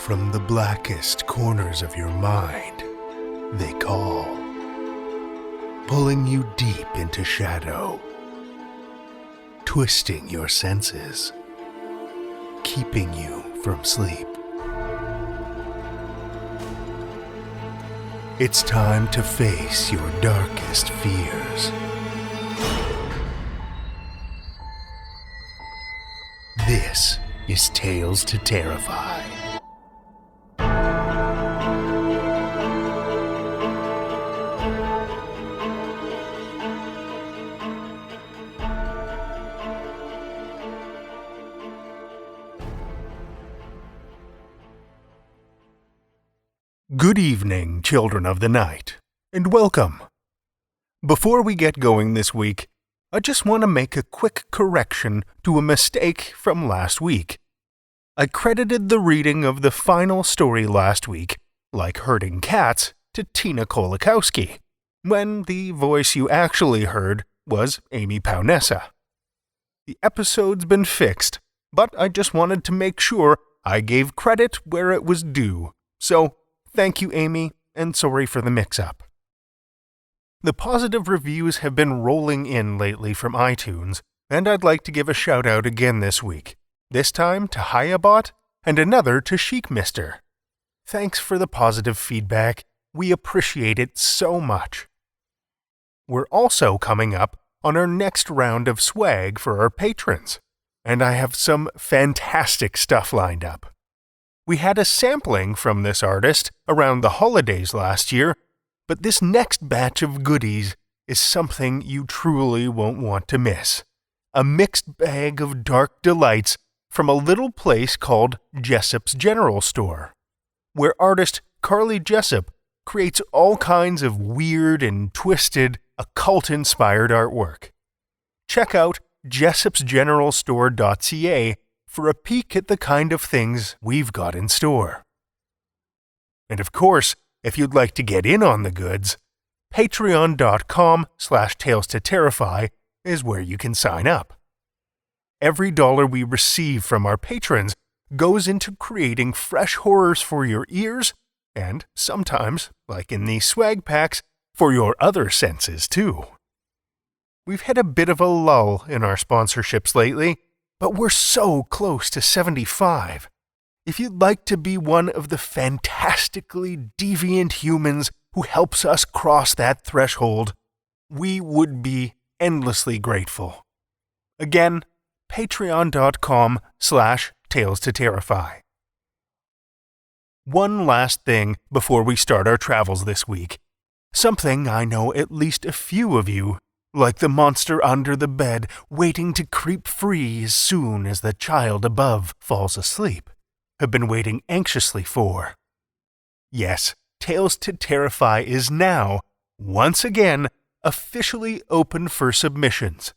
from the blackest corners of your mind, they call, pulling you deep into shadow, twisting your senses, keeping you from sleep. It's time to face your darkest fears. This is Tales to Terrify. Good evening, children of the night, and welcome. Before we get going this week, I just want to make a quick correction to a mistake from last week. I credited the reading of the final story last week, Like Herding Cats, to Tina Kolakowski, when the voice you actually heard was Amy Paunessa. The episode's been fixed, but I just wanted to make sure I gave credit where it was due, so thank you, Amy, and sorry for the mix-up. The positive reviews have been rolling in lately from iTunes, and I'd like to give a shout-out again this week, this time to Hayabot and another to Chic Mister. Thanks for the positive feedback. We appreciate it so much. We're also coming up on our next round of swag for our patrons, and I have some fantastic stuff lined up. We had a sampling from this artist around the holidays last year, but this next batch of goodies is something you truly won't want to miss. A mixed bag of dark delights from a little place called Jessup's General Store, where artist Carly Jessup creates all kinds of weird and twisted, occult-inspired artwork. Check out jessupsgeneralstore.ca for a peek at the kind of things we've got in store. And of course, if you'd like to get in on the goods, patreon.com/Tales to Terrify is where you can sign up. Every dollar we receive from our patrons goes into creating fresh horrors for your ears, and sometimes, like in these swag packs, for your other senses too. We've had a bit of a lull in our sponsorships lately, but we're so close to 75. If you'd like to be one of the fantastically deviant humans who helps us cross that threshold, we would be endlessly grateful. Again, patreon.com/Tales to Terrify. One last thing before we start our travels this week. Something I know at least a few of you, like the monster under the bed waiting to creep free as soon as the child above falls asleep, have been waiting anxiously for. Yes, Tales to Terrify is now, once again, officially open for submissions.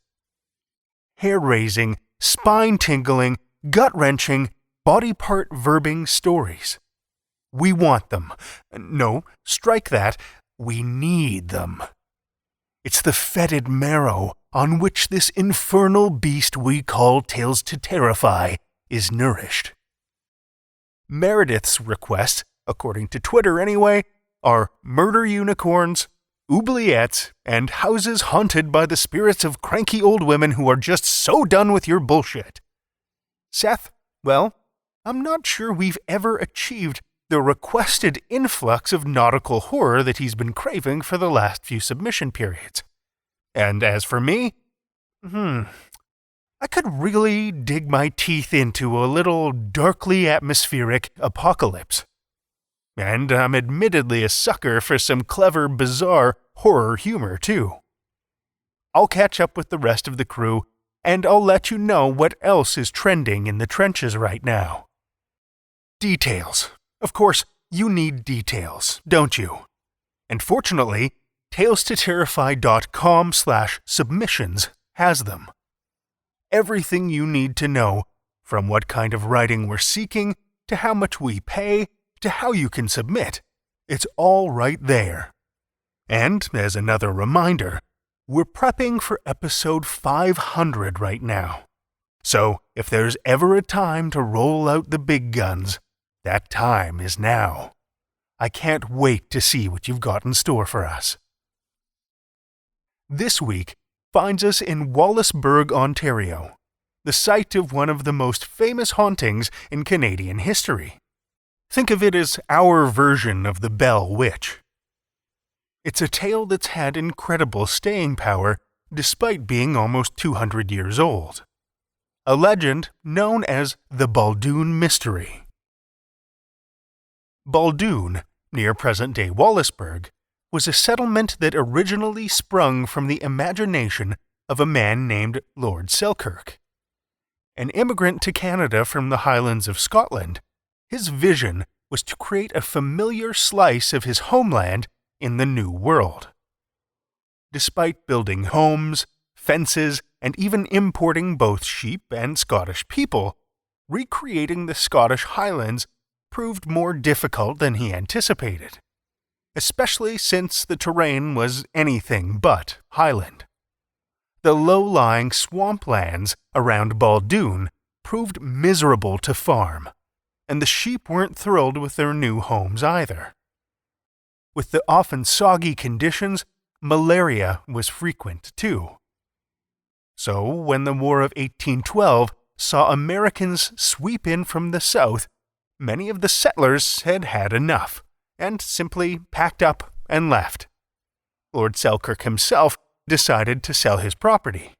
Hair-raising, spine-tingling, gut-wrenching, body-part-verbing stories. We want them. No, strike that. We need them. It's the fetid marrow on which this infernal beast we call Tales to Terrify is nourished. Meredith's requests, according to Twitter anyway, are murder unicorns, oubliettes, and houses haunted by the spirits of cranky old women who are just so done with your bullshit. Seth, well, I'm not sure we've ever achieved the requested influx of nautical horror that he's been craving for the last few submission periods. And as for me, I could really dig my teeth into a little darkly atmospheric apocalypse. And I'm admittedly a sucker for some clever, bizarre horror humor, too. I'll catch up with the rest of the crew, and I'll let you know what else is trending in the trenches right now. Details. Of course, you need details, don't you? And fortunately, TalesToTerrify.com/submissions has them. Everything you need to know, from what kind of writing we're seeking, to how much we pay, to how you can submit, it's all right there. And, as another reminder, we're prepping for episode 500 right now. So, if there's ever a time to roll out the big guns, That time is now. I can't wait to see what you've got in store for us. This week finds us in Wallaceburg, Ontario, the site of one of the most famous hauntings in Canadian history. Think of it as our version of the Bell Witch. It's a tale that's had incredible staying power despite being almost 200 years old. A legend known as the Baldoon Mystery. Baldoon, near present-day Wallaceburg, was a settlement that originally sprung from the imagination of a man named Lord Selkirk. An immigrant to Canada from the Highlands of Scotland, his vision was to create a familiar slice of his homeland in the New World. Despite building homes, fences, and even importing both sheep and Scottish people, recreating the Scottish Highlands proved more difficult than he anticipated, especially since the terrain was anything but highland. The low-lying swamplands around Baldoon proved miserable to farm, and the sheep weren't thrilled with their new homes either. With the often soggy conditions, malaria was frequent too. So, when the War of 1812 saw Americans sweep in from the south, many of the settlers had had enough, and simply packed up and left. Lord Selkirk himself decided to sell his property.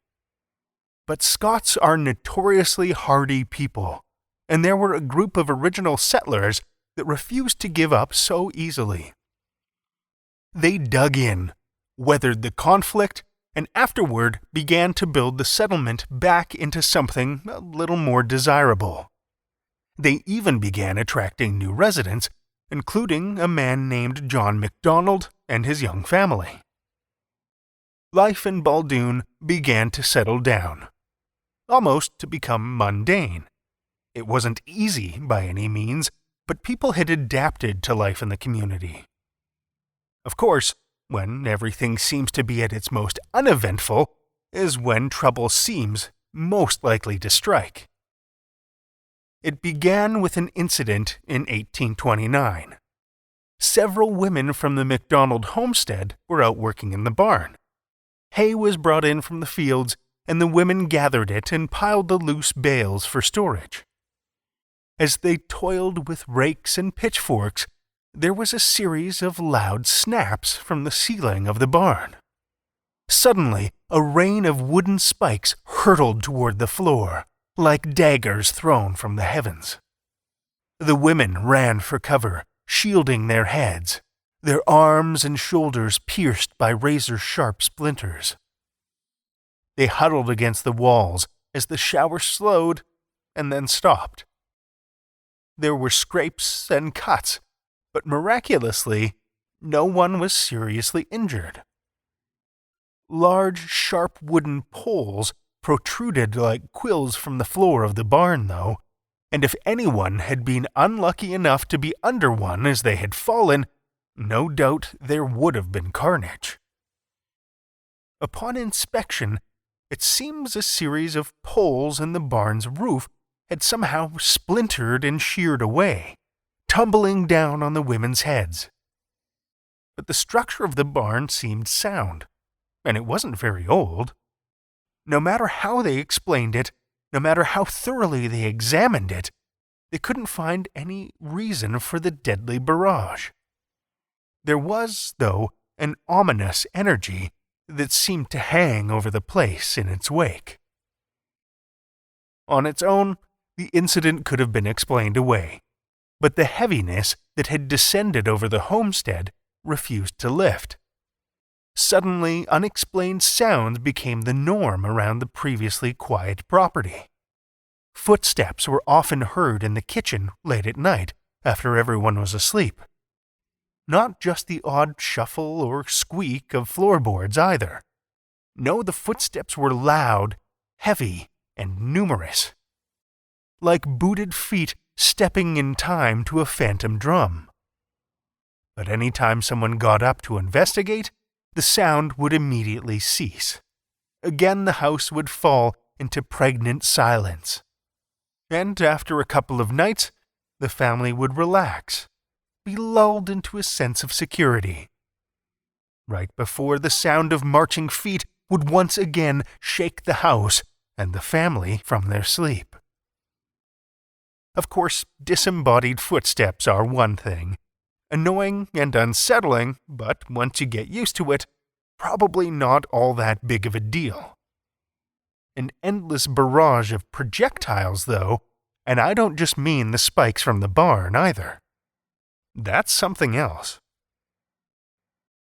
But Scots are notoriously hardy people, and there were a group of original settlers that refused to give up so easily. They dug in, weathered the conflict, and afterward began to build the settlement back into something a little more desirable. They even began attracting new residents, including a man named John MacDonald and his young family. Life in Baldoon began to settle down, almost to become mundane. It wasn't easy by any means, but people had adapted to life in the community. Of course, when everything seems to be at its most uneventful is when trouble seems most likely to strike. It began with an incident in 1829. Several women from the MacDonald homestead were out working in the barn. Hay was brought in from the fields, and the women gathered it and piled the loose bales for storage. As they toiled with rakes and pitchforks, there was a series of loud snaps from the ceiling of the barn. Suddenly, a rain of wooden spikes hurtled toward the floor, like daggers thrown from the heavens. The women ran for cover, shielding their heads, their arms and shoulders pierced by razor-sharp splinters. They huddled against the walls as the shower slowed and then stopped. There were scrapes and cuts, but miraculously, no one was seriously injured. Large, sharp wooden poles protruded like quills from the floor of the barn, though, and if anyone had been unlucky enough to be under one as they had fallen, no doubt there would have been carnage. Upon inspection, it seems a series of poles in the barn's roof had somehow splintered and sheared away, tumbling down on the women's heads. But the structure of the barn seemed sound, and it wasn't very old. No matter how they explained it, no matter how thoroughly they examined it, they couldn't find any reason for the deadly barrage. There was, though, an ominous energy that seemed to hang over the place in its wake. On its own, the incident could have been explained away, but the heaviness that had descended over the homestead refused to lift. Suddenly, unexplained sounds became the norm around the previously quiet property. Footsteps were often heard in the kitchen late at night, after everyone was asleep. Not just the odd shuffle or squeak of floorboards either. No, the footsteps were loud, heavy, and numerous. Like booted feet stepping in time to a phantom drum. But any time someone got up to investigate, the sound would immediately cease. Again the house would fall into pregnant silence. And after a couple of nights, the family would relax, be lulled into a sense of security. Right before the sound of marching feet would once again shake the house and the family from their sleep. Of course, disembodied footsteps are one thing. Annoying and unsettling, but once you get used to it, probably not all that big of a deal. An endless barrage of projectiles, though, and I don't just mean the spikes from the barn either. That's something else.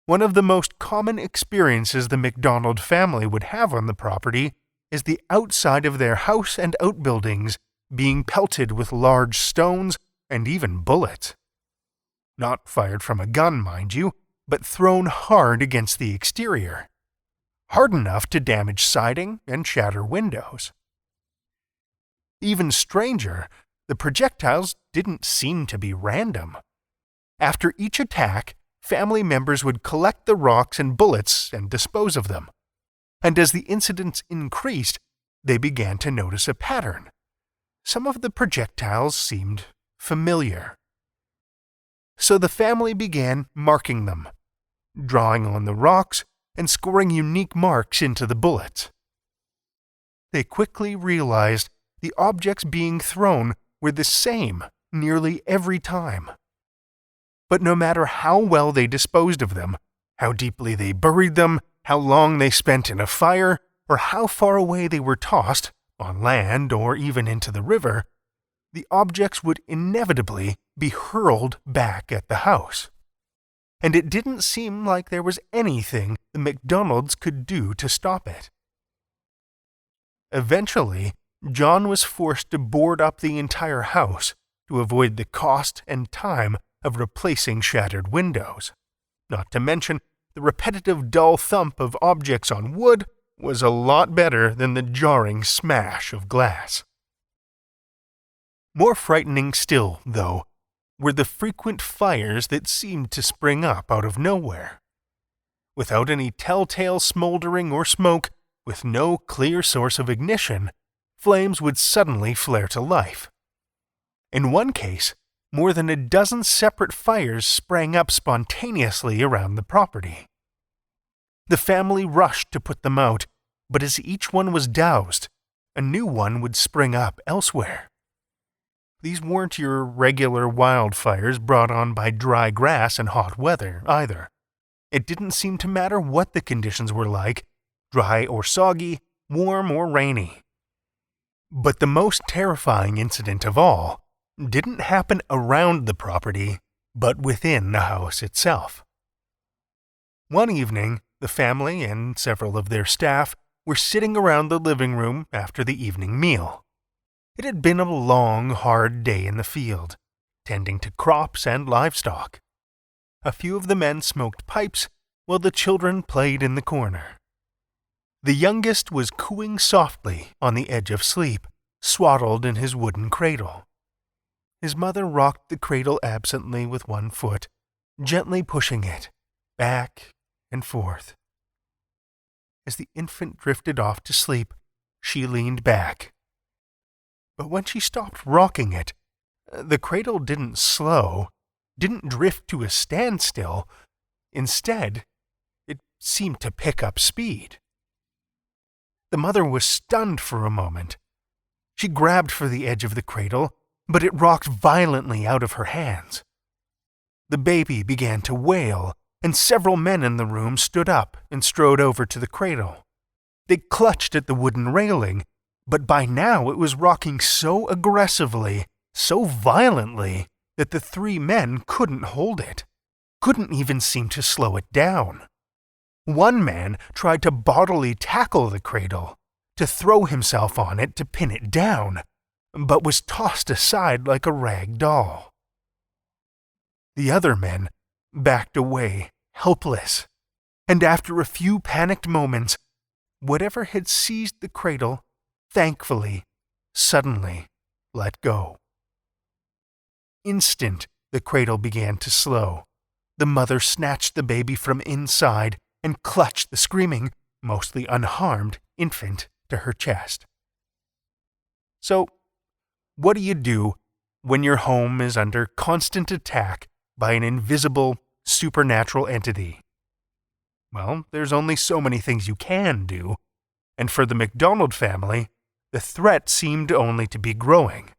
One of the most common experiences the MacDonald family would have on the property is the outside of their house and outbuildings being pelted with large stones and even bullets. Not fired from a gun, mind you, but thrown hard against the exterior. Hard enough to damage siding and shatter windows. Even stranger, the projectiles didn't seem to be random. After each attack, family members would collect the rocks and bullets and dispose of them. And as the incidents increased, they began to notice a pattern. Some of the projectiles seemed familiar. So the family began marking them, drawing on the rocks and scoring unique marks into the bullets. They quickly realized the objects being thrown were the same nearly every time. But no matter how well they disposed of them, how deeply they buried them, how long they spent in a fire, or how far away they were tossed, on land or even into the river, the objects would inevitably be hurled back at the house. And it didn't seem like there was anything the MacDonalds could do to stop it. Eventually, John was forced to board up the entire house to avoid the cost and time of replacing shattered windows. Not to mention, the repetitive dull thump of objects on wood was a lot better than the jarring smash of glass. More frightening still, though, were the frequent fires that seemed to spring up out of nowhere. Without any telltale smoldering or smoke, with no clear source of ignition, flames would suddenly flare to life. In one case, more than a dozen separate fires sprang up spontaneously around the property. The family rushed to put them out, but as each one was doused, a new one would spring up elsewhere. These weren't your regular wildfires brought on by dry grass and hot weather, either. It didn't seem to matter what the conditions were like, dry or soggy, warm or rainy. But the most terrifying incident of all didn't happen around the property, but within the house itself. One evening, the family and several of their staff were sitting around the living room after the evening meal. It had been a long, hard day in the field, tending to crops and livestock. A few of the men smoked pipes, while the children played in the corner. The youngest was cooing softly on the edge of sleep, swaddled in his wooden cradle. His mother rocked the cradle absently with one foot, gently pushing it back and forth. As the infant drifted off to sleep, she leaned back. But when she stopped rocking it, the cradle didn't slow, didn't drift to a standstill. Instead, it seemed to pick up speed. The mother was stunned for a moment. She grabbed for the edge of the cradle, but it rocked violently out of her hands. The baby began to wail, and several men in the room stood up and strode over to the cradle. They clutched at the wooden railing, but by now it was rocking so aggressively, so violently, that the three men couldn't hold it, couldn't even seem to slow it down. One man tried to bodily tackle the cradle, to throw himself on it to pin it down, but was tossed aside like a rag doll. The other men backed away, helpless, and after a few panicked moments, whatever had seized the cradle thankfully, suddenly let go. Instant, the cradle began to slow. The mother snatched the baby from inside and clutched the screaming, mostly unharmed, infant to her chest. So, what do you do when your home is under constant attack by an invisible, supernatural entity? Well, there's only so many things you can do, and for the MacDonald family, the threat seemed only to be growing.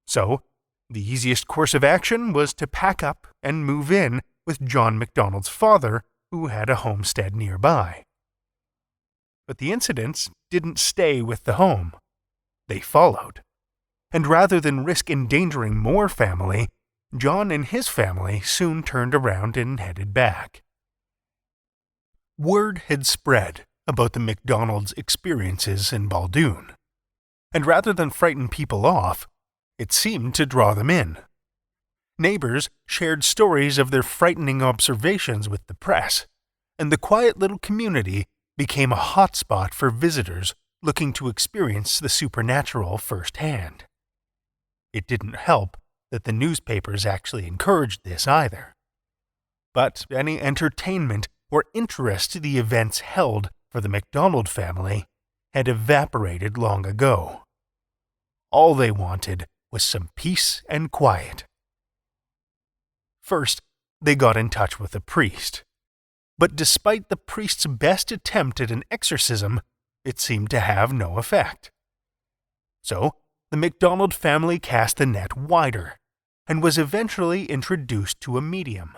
So, the easiest course of action was to pack up and move in with John MacDonald's father, who had a homestead nearby. But the incidents didn't stay with the home. They followed. And rather than risk endangering more family, John and his family soon turned around and headed back. Word had spread about the MacDonalds' experiences in Baldoon, and rather than frighten people off, it seemed to draw them in. Neighbors shared stories of their frightening observations with the press, and the quiet little community became a hotspot for visitors looking to experience the supernatural firsthand. It didn't help that the newspapers actually encouraged this either. But any entertainment or interest the events held for the MacDonald family had evaporated long ago. All they wanted was some peace and quiet. First, they got in touch with a priest. But despite the priest's best attempt at an exorcism, it seemed to have no effect. So, the MacDonald family cast the net wider, and was eventually introduced to a medium.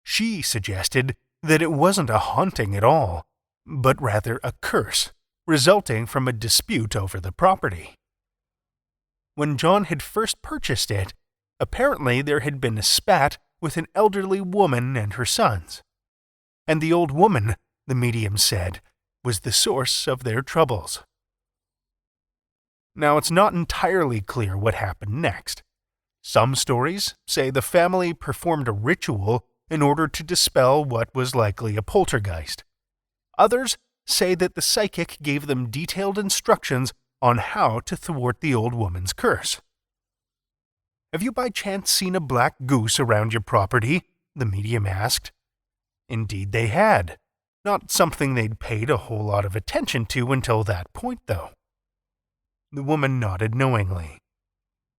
She suggested that it wasn't a haunting at all, but rather a curse, resulting from a dispute over the property. When John had first purchased it, apparently there had been a spat with an elderly woman and her sons. And the old woman, the medium said, was the source of their troubles. Now, it's not entirely clear what happened next. Some stories say the family performed a ritual in order to dispel what was likely a poltergeist. Others say that the psychic gave them detailed instructions on how to thwart the old woman's curse. "Have you by chance seen a black goose around your property?" the medium asked. Indeed they had. Not something they'd paid a whole lot of attention to until that point, though. The woman nodded knowingly.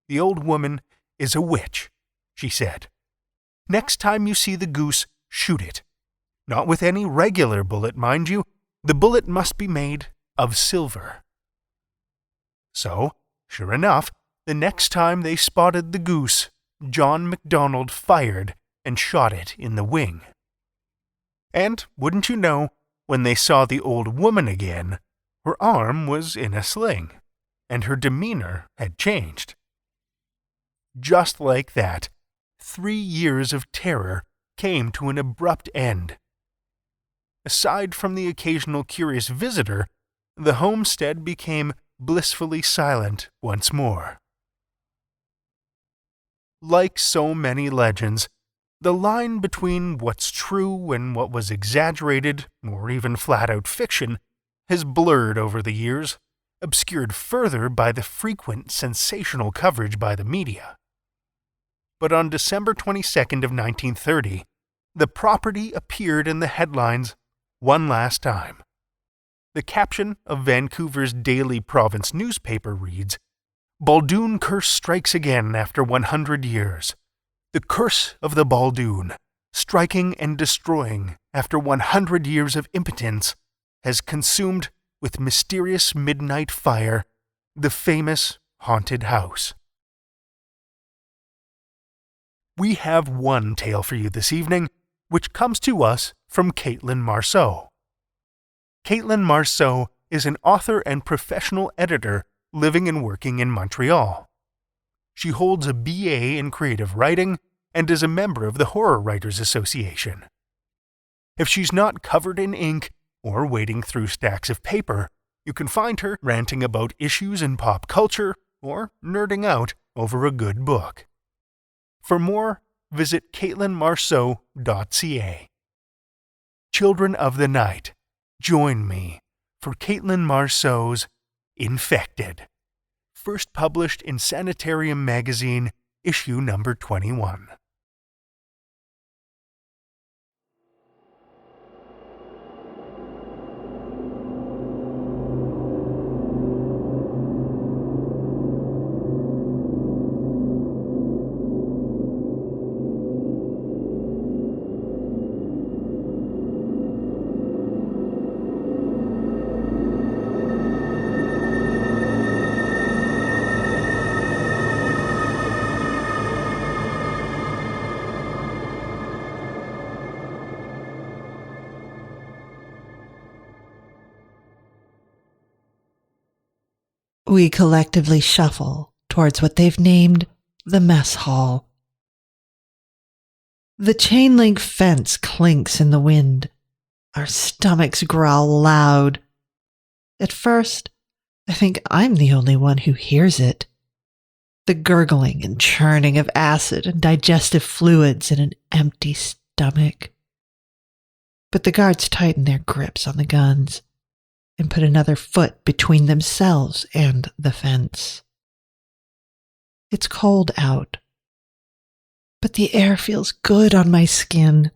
"The old woman is a witch," she said. "Next time you see the goose, shoot it. Not with any regular bullet, mind you. The bullet must be made of silver." So, sure enough, the next time they spotted the goose, John MacDonald fired and shot it in the wing. And, wouldn't you know, when they saw the old woman again, her arm was in a sling, and her demeanor had changed. Just like that, 3 years of terror came to an abrupt end. Aside from the occasional curious visitor, the homestead became blissfully silent once more. Like so many legends, the line between what's true and what was exaggerated, or even flat-out fiction, has blurred over the years, obscured further by the frequent sensational coverage by the media. But on December 22nd of 1930, the property appeared in the headlines one last time. The caption of Vancouver's Daily Province newspaper reads, "Baldoon curse strikes again after 100 years. The curse of the Baldoon, striking and destroying after 100 years of impotence, has consumed with mysterious midnight fire the famous haunted house." We have one tale for you this evening, which comes to us from Caitlin Marceau. Caitlin Marceau is an author and professional editor living and working in Montreal. She holds a BA in creative writing and is a member of the Horror Writers Association. If she's not covered in ink or wading through stacks of paper, you can find her ranting about issues in pop culture or nerding out over a good book. For more, visit caitlinmarceau.ca. Children of the Night, join me for Caitlin Marceau's Infected, first published in Sanitarium magazine, issue number 21. We collectively shuffle towards what they've named the mess hall. The chain-link fence clinks in the wind. Our stomachs growl loud. At first, I think I'm the only one who hears it. The gurgling and churning of acid and digestive fluids in an empty stomach. But the guards tighten their grips on the guns and put another foot between themselves and the fence. It's cold out, but the air feels good on my skin,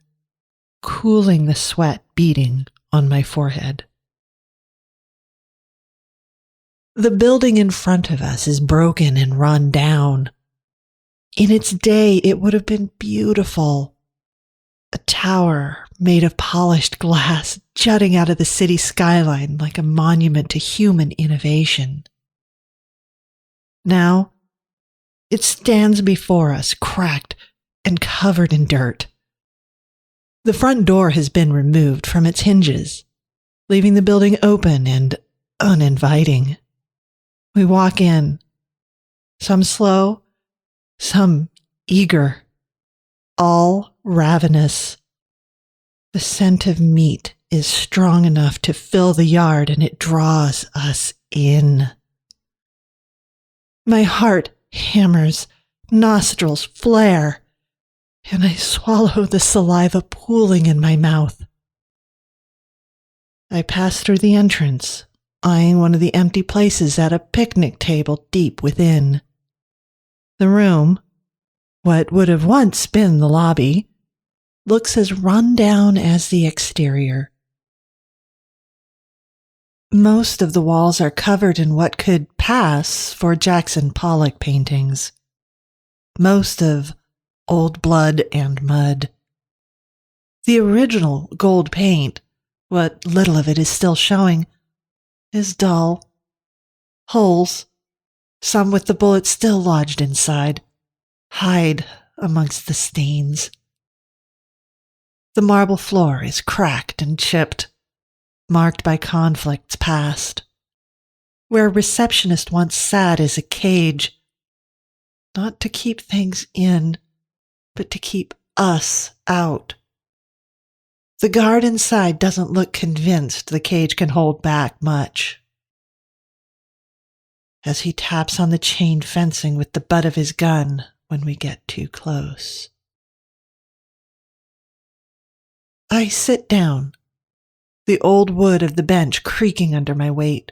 cooling the sweat beating on my forehead. The building in front of us is broken and run down. In its day, it would have been beautiful. A tower made of polished glass jutting out of the city skyline like a monument to human innovation. Now, it stands before us, cracked and covered in dirt. The front door has been removed from its hinges, leaving the building open and uninviting. We walk in, some slow, some eager, all ravenous. The scent of meat is strong enough to fill the yard, and it draws us in. My heart hammers, nostrils flare, and I swallow the saliva pooling in my mouth. I pass through the entrance, eyeing one of the empty places at a picnic table deep within. The room, what would have once been the lobby, looks as run down as the exterior. Most of the walls are covered in what could pass for Jackson Pollock paintings. Most of old blood and mud. The original gold paint, what little of it is still showing, is dull. Holes, some with the bullets still lodged inside, hide amongst the stains. The marble floor is cracked and chipped, marked by conflicts past. Where a receptionist once sat is a cage, not to keep things in, but to keep us out. The guard inside doesn't look convinced the cage can hold back much. As he taps on the chain fencing with the butt of his gun when we get too close. I sit down, the old wood of the bench creaking under my weight.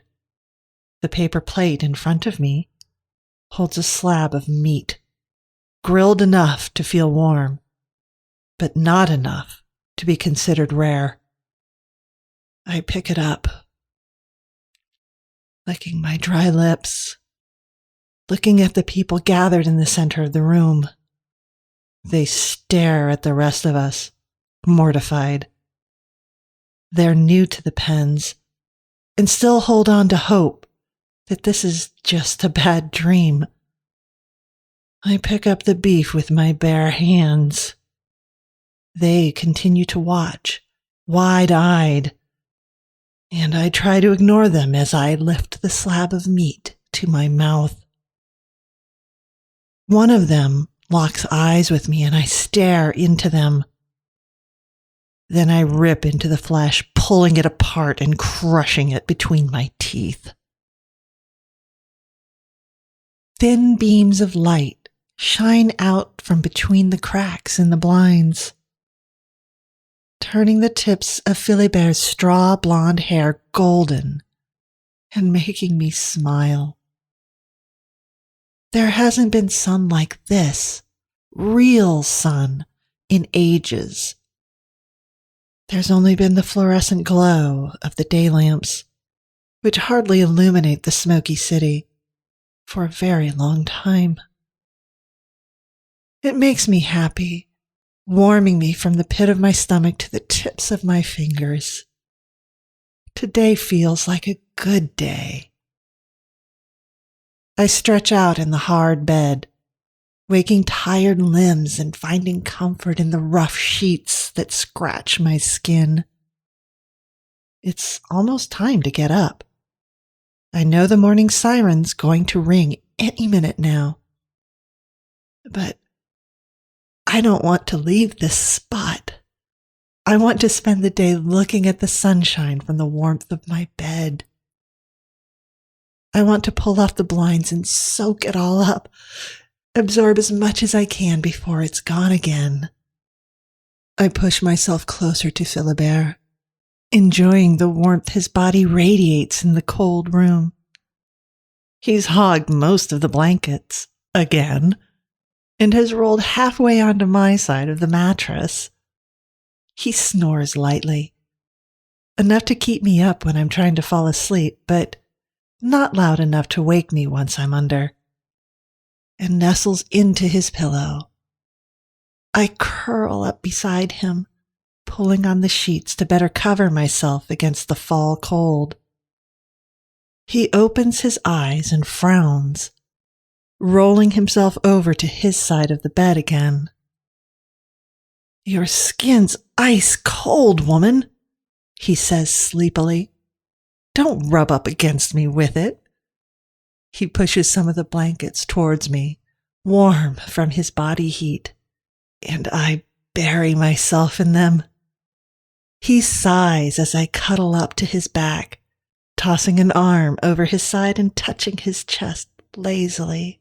The paper plate in front of me holds a slab of meat, grilled enough to feel warm, but not enough to be considered rare. I pick it up, licking my dry lips, looking at the people gathered in the center of the room. They stare at the rest of us, mortified. They're new to the pens and still hold on to hope that this is just a bad dream. I pick up the beef with my bare hands. They continue to watch, wide-eyed, and I try to ignore them as I lift the slab of meat to my mouth. One of them locks eyes with me and I stare into them. Then I rip into the flesh, pulling it apart and crushing it between my teeth. Thin beams of light shine out from between the cracks in the blinds, turning the tips of Philibert's straw blonde hair golden and making me smile. There hasn't been sun like this, real sun, in ages. There's only been the fluorescent glow of the day lamps, which hardly illuminate the smoky city, for a very long time. It makes me happy, warming me from the pit of my stomach to the tips of my fingers. Today feels like a good day. I stretch out in the hard bed, waking tired limbs and finding comfort in the rough sheets that scratch my skin. It's almost time to get up. I know the morning siren's going to ring any minute now. But I don't want to leave this spot. I want to spend the day looking at the sunshine from the warmth of my bed. I want to pull off the blinds and soak it all up, absorb as much as I can before it's gone again. I push myself closer to Philibert, enjoying the warmth his body radiates in the cold room. He's hogged most of the blankets, again, and has rolled halfway onto my side of the mattress. He snores lightly, enough to keep me up when I'm trying to fall asleep, but not loud enough to wake me once I'm under, and nestles into his pillow. I curl up beside him, pulling on the sheets to better cover myself against the fall cold. He opens his eyes and frowns, rolling himself over to his side of the bed again. "Your skin's ice cold, woman," he says sleepily. "Don't rub up against me with it." He pushes some of the blankets towards me, warm from his body heat, and I bury myself in them. He sighs as I cuddle up to his back, tossing an arm over his side and touching his chest lazily.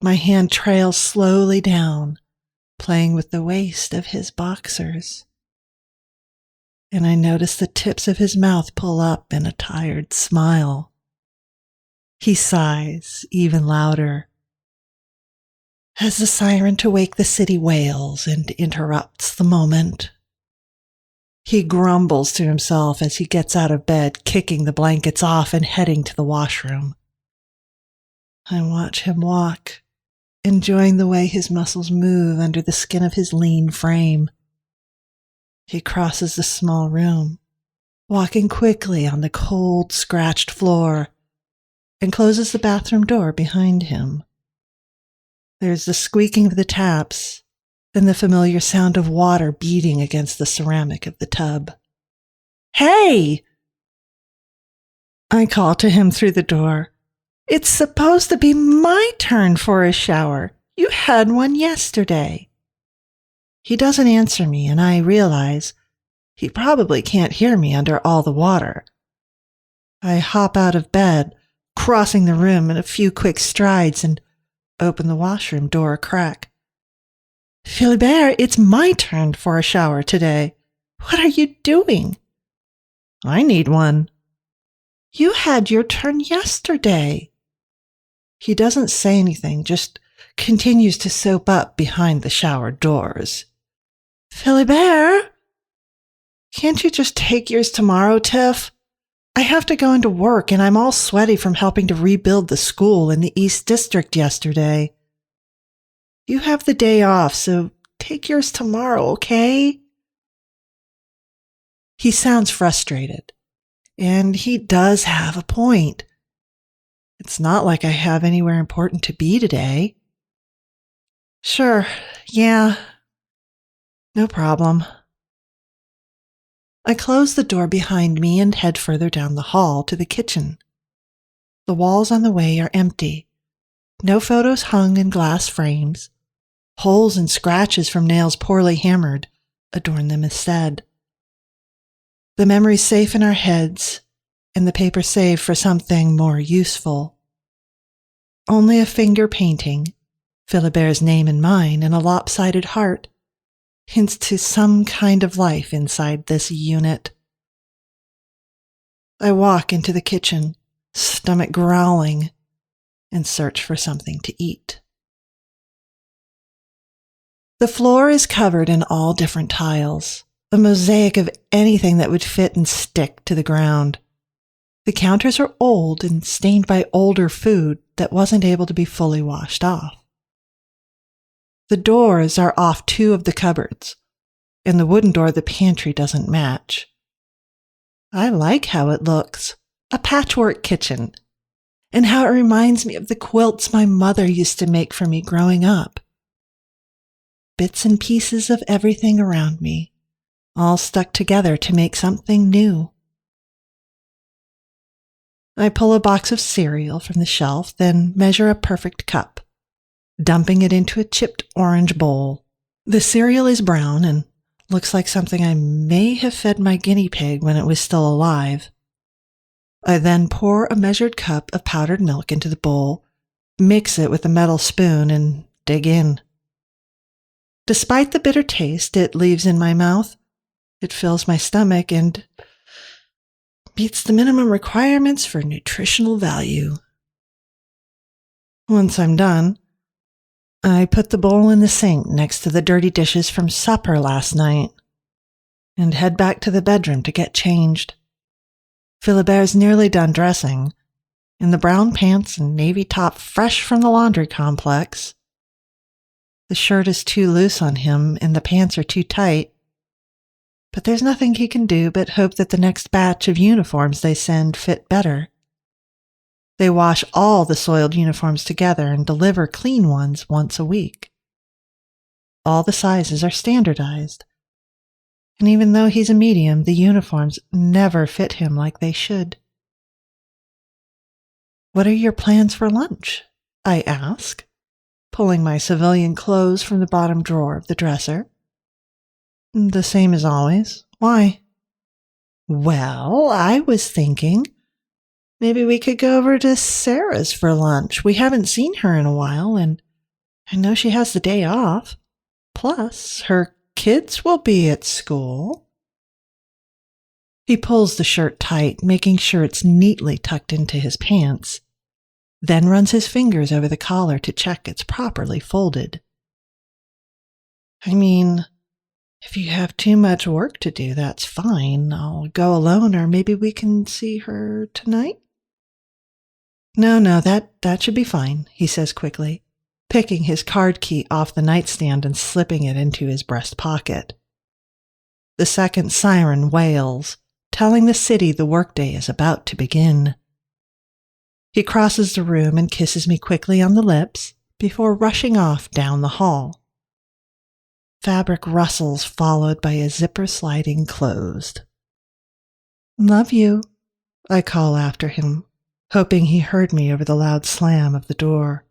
My hand trails slowly down, playing with the waist of his boxers. And I notice the tips of his mouth pull up in a tired smile. He sighs even louder as the siren to wake the city wails and interrupts the moment. He grumbles to himself as he gets out of bed, kicking the blankets off and heading to the washroom. I watch him walk, enjoying the way his muscles move under the skin of his lean frame. He crosses the small room, walking quickly on the cold, scratched floor, and closes the bathroom door behind him. There's the squeaking of the taps, then the familiar sound of water beating against the ceramic of the tub. "Hey!" I call to him through the door. "It's supposed to be my turn for a shower. You had one yesterday." He doesn't answer me, and I realize he probably can't hear me under all the water. I hop out of bed, crossing the room in a few quick strides, and open the washroom door a crack. "Philibert, it's my turn for a shower today. What are you doing?" "I need one." "You had your turn yesterday." He doesn't say anything, just continues to soap up behind the shower doors. "Philibert, can't you just take yours tomorrow, Tiff? I have to go into work, and I'm all sweaty from helping to rebuild the school in the East District yesterday. You have the day off, so take yours tomorrow, okay?" He sounds frustrated, and he does have a point. It's not like I have anywhere important to be today. "Sure, yeah, no problem." I close the door behind me and head further down the hall to the kitchen. The walls on the way are empty. No photos hung in glass frames. Holes and scratches from nails poorly hammered adorn them instead. The memories safe in our heads, and the paper saved for something more useful. Only a finger painting, Philibert's name and mine, and a lopsided heart hints to some kind of life inside this unit. I walk into the kitchen, stomach growling, and search for something to eat. The floor is covered in all different tiles, a mosaic of anything that would fit and stick to the ground. The counters are old and stained by older food that wasn't able to be fully washed off. The doors are off two of the cupboards, and the wooden door of the pantry doesn't match. I like how it looks, a patchwork kitchen, and how it reminds me of the quilts my mother used to make for me growing up. Bits and pieces of everything around me, all stuck together to make something new. I pull a box of cereal from the shelf, then measure a perfect cup, dumping it into a chipped orange bowl. The cereal is brown and looks like something I may have fed my guinea pig when it was still alive. I then pour a measured cup of powdered milk into the bowl, mix it with a metal spoon, and dig in. Despite the bitter taste it leaves in my mouth, it fills my stomach and meets the minimum requirements for nutritional value. Once I'm done, I put the bowl in the sink next to the dirty dishes from supper last night and head back to the bedroom to get changed. Philibert's nearly done dressing, in the brown pants and navy top fresh from the laundry complex. The shirt is too loose on him and the pants are too tight, but there's nothing he can do but hope that the next batch of uniforms they send fit better. They wash all the soiled uniforms together and deliver clean ones once a week. All the sizes are standardized, and even though he's a medium, the uniforms never fit him like they should. "What are your plans for lunch?" I ask, pulling my civilian clothes from the bottom drawer of the dresser. "The same as always. Why?" "Well, I was thinking maybe we could go over to Sarah's for lunch. We haven't seen her in a while, and I know she has the day off. Plus, her kids will be at school." He pulls the shirt tight, making sure it's neatly tucked into his pants, then runs his fingers over the collar to check it's properly folded. "I mean, if you have too much work to do, that's fine. I'll go alone, or maybe we can see her tonight." No, that should be fine," he says quickly, picking his card key off the nightstand and slipping it into his breast pocket. The second siren wails, telling the city the workday is about to begin. He crosses the room and kisses me quickly on the lips before rushing off down the hall. Fabric rustles, followed by a zipper sliding closed. "Love you," I call after him, hoping he heard me over the loud slam of the door.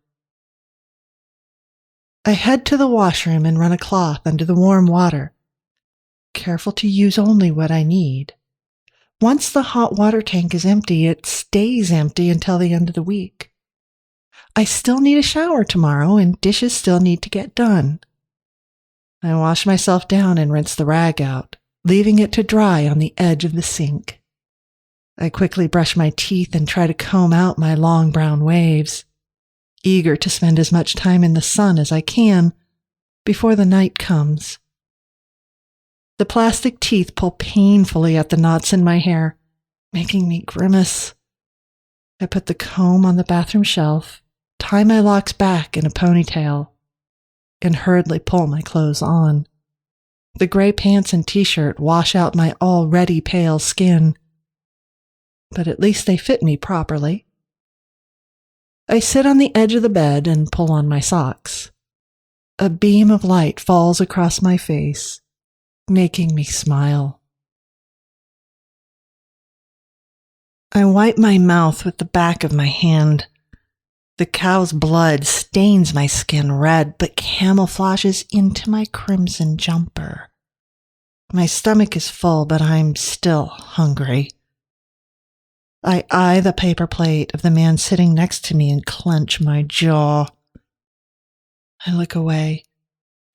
I head to the washroom and run a cloth under the warm water, careful to use only what I need. Once the hot water tank is empty, it stays empty until the end of the week. I still need a shower tomorrow, and dishes still need to get done. I wash myself down and rinse the rag out, leaving it to dry on the edge of the sink. I quickly brush my teeth and try to comb out my long brown waves, eager to spend as much time in the sun as I can before the night comes. The plastic teeth pull painfully at the knots in my hair, making me grimace. I put the comb on the bathroom shelf, tie my locks back in a ponytail, and hurriedly pull my clothes on. The gray pants and t-shirt wash out my already pale skin, but at least they fit me properly. I sit on the edge of the bed and pull on my socks. A beam of light falls across my face, making me smile. I wipe my mouth with the back of my hand. The cow's blood stains my skin red, but camouflages into my crimson jumper. My stomach is full, but I'm still hungry. I eye the paper plate of the man sitting next to me and clench my jaw. I look away,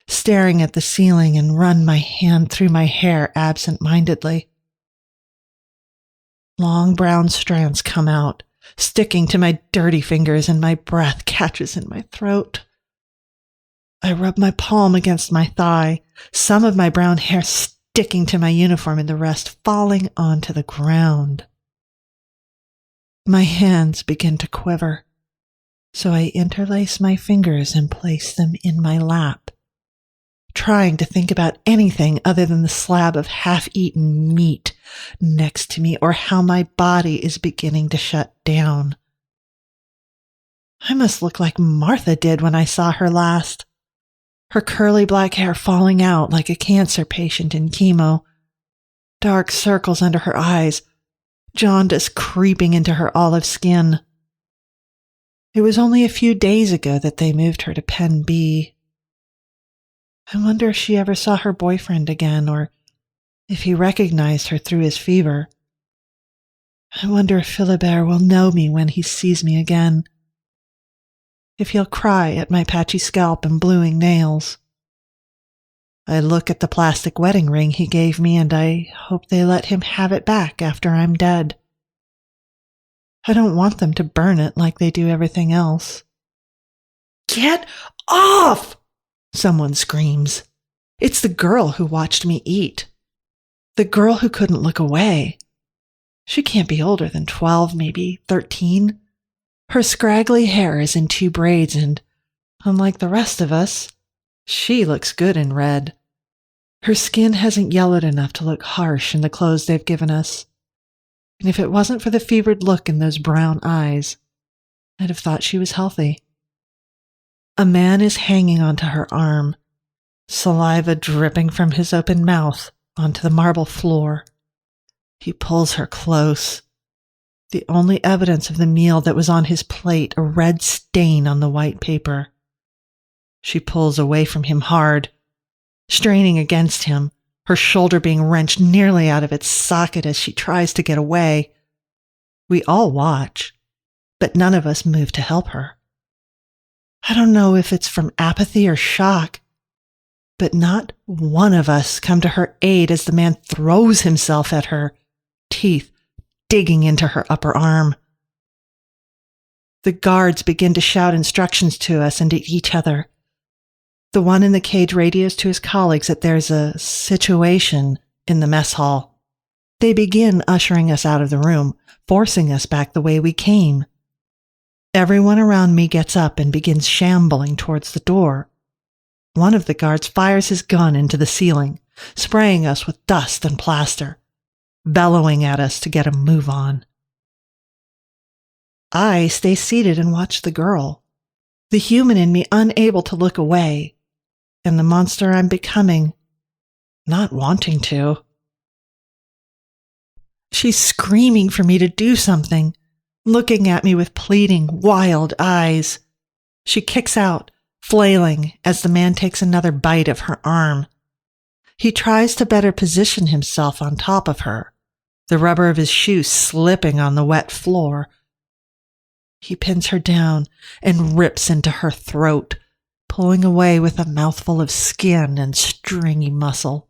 staring at the ceiling, and run my hand through my hair absent-mindedly. Long brown strands come out, sticking to my dirty fingers, and my breath catches in my throat. I rub my palm against my thigh, some of my brown hair sticking to my uniform and the rest falling onto the ground. My hands begin to quiver, so I interlace my fingers and place them in my lap, trying to think about anything other than the slab of half-eaten meat next to me or how my body is beginning to shut down. I must look like Martha did when I saw her last, her curly black hair falling out like a cancer patient in chemo, dark circles under her eyes, jaundice creeping into her olive skin. It was only a few days ago that they moved her to Pen B. I wonder if she ever saw her boyfriend again, or if he recognized her through his fever. I wonder if Philibert will know me when he sees me again. If he'll cry at my patchy scalp and bluing nails. I look at the plastic wedding ring he gave me, and I hope they let him have it back after I'm dead. I don't want them to burn it like they do everything else. "Get off!" someone screams. It's the girl who watched me eat. The girl who couldn't look away. She can't be older than 12, maybe 13. Her scraggly hair is in 2 braids, and, unlike the rest of us, she looks good in red. Her skin hasn't yellowed enough to look harsh in the clothes they've given us. And if it wasn't for the fevered look in those brown eyes, I'd have thought she was healthy. A man is hanging onto her arm, saliva dripping from his open mouth onto the marble floor. He pulls her close. The only evidence of the meal that was on his plate, a red stain on the white paper. She pulls away from him hard, straining against him, her shoulder being wrenched nearly out of its socket as she tries to get away. We all watch, but none of us move to help her. I don't know if it's from apathy or shock, but not one of us come to her aid as the man throws himself at her, teeth digging into her upper arm. The guards begin to shout instructions to us and to each other. The one in the cage radios to his colleagues that there's a situation in the mess hall. They begin ushering us out of the room, forcing us back the way we came. Everyone around me gets up and begins shambling towards the door. One of the guards fires his gun into the ceiling, spraying us with dust and plaster, bellowing at us to get a move on. I stay seated and watch the girl, the human in me unable to look away, and the monster I'm becoming, not wanting to. She's screaming for me to do something, looking at me with pleading, wild eyes. She kicks out, flailing, as the man takes another bite of her arm. He tries to better position himself on top of her, the rubber of his shoe slipping on the wet floor. He pins her down and rips into her throat, pulling away with a mouthful of skin and stringy muscle.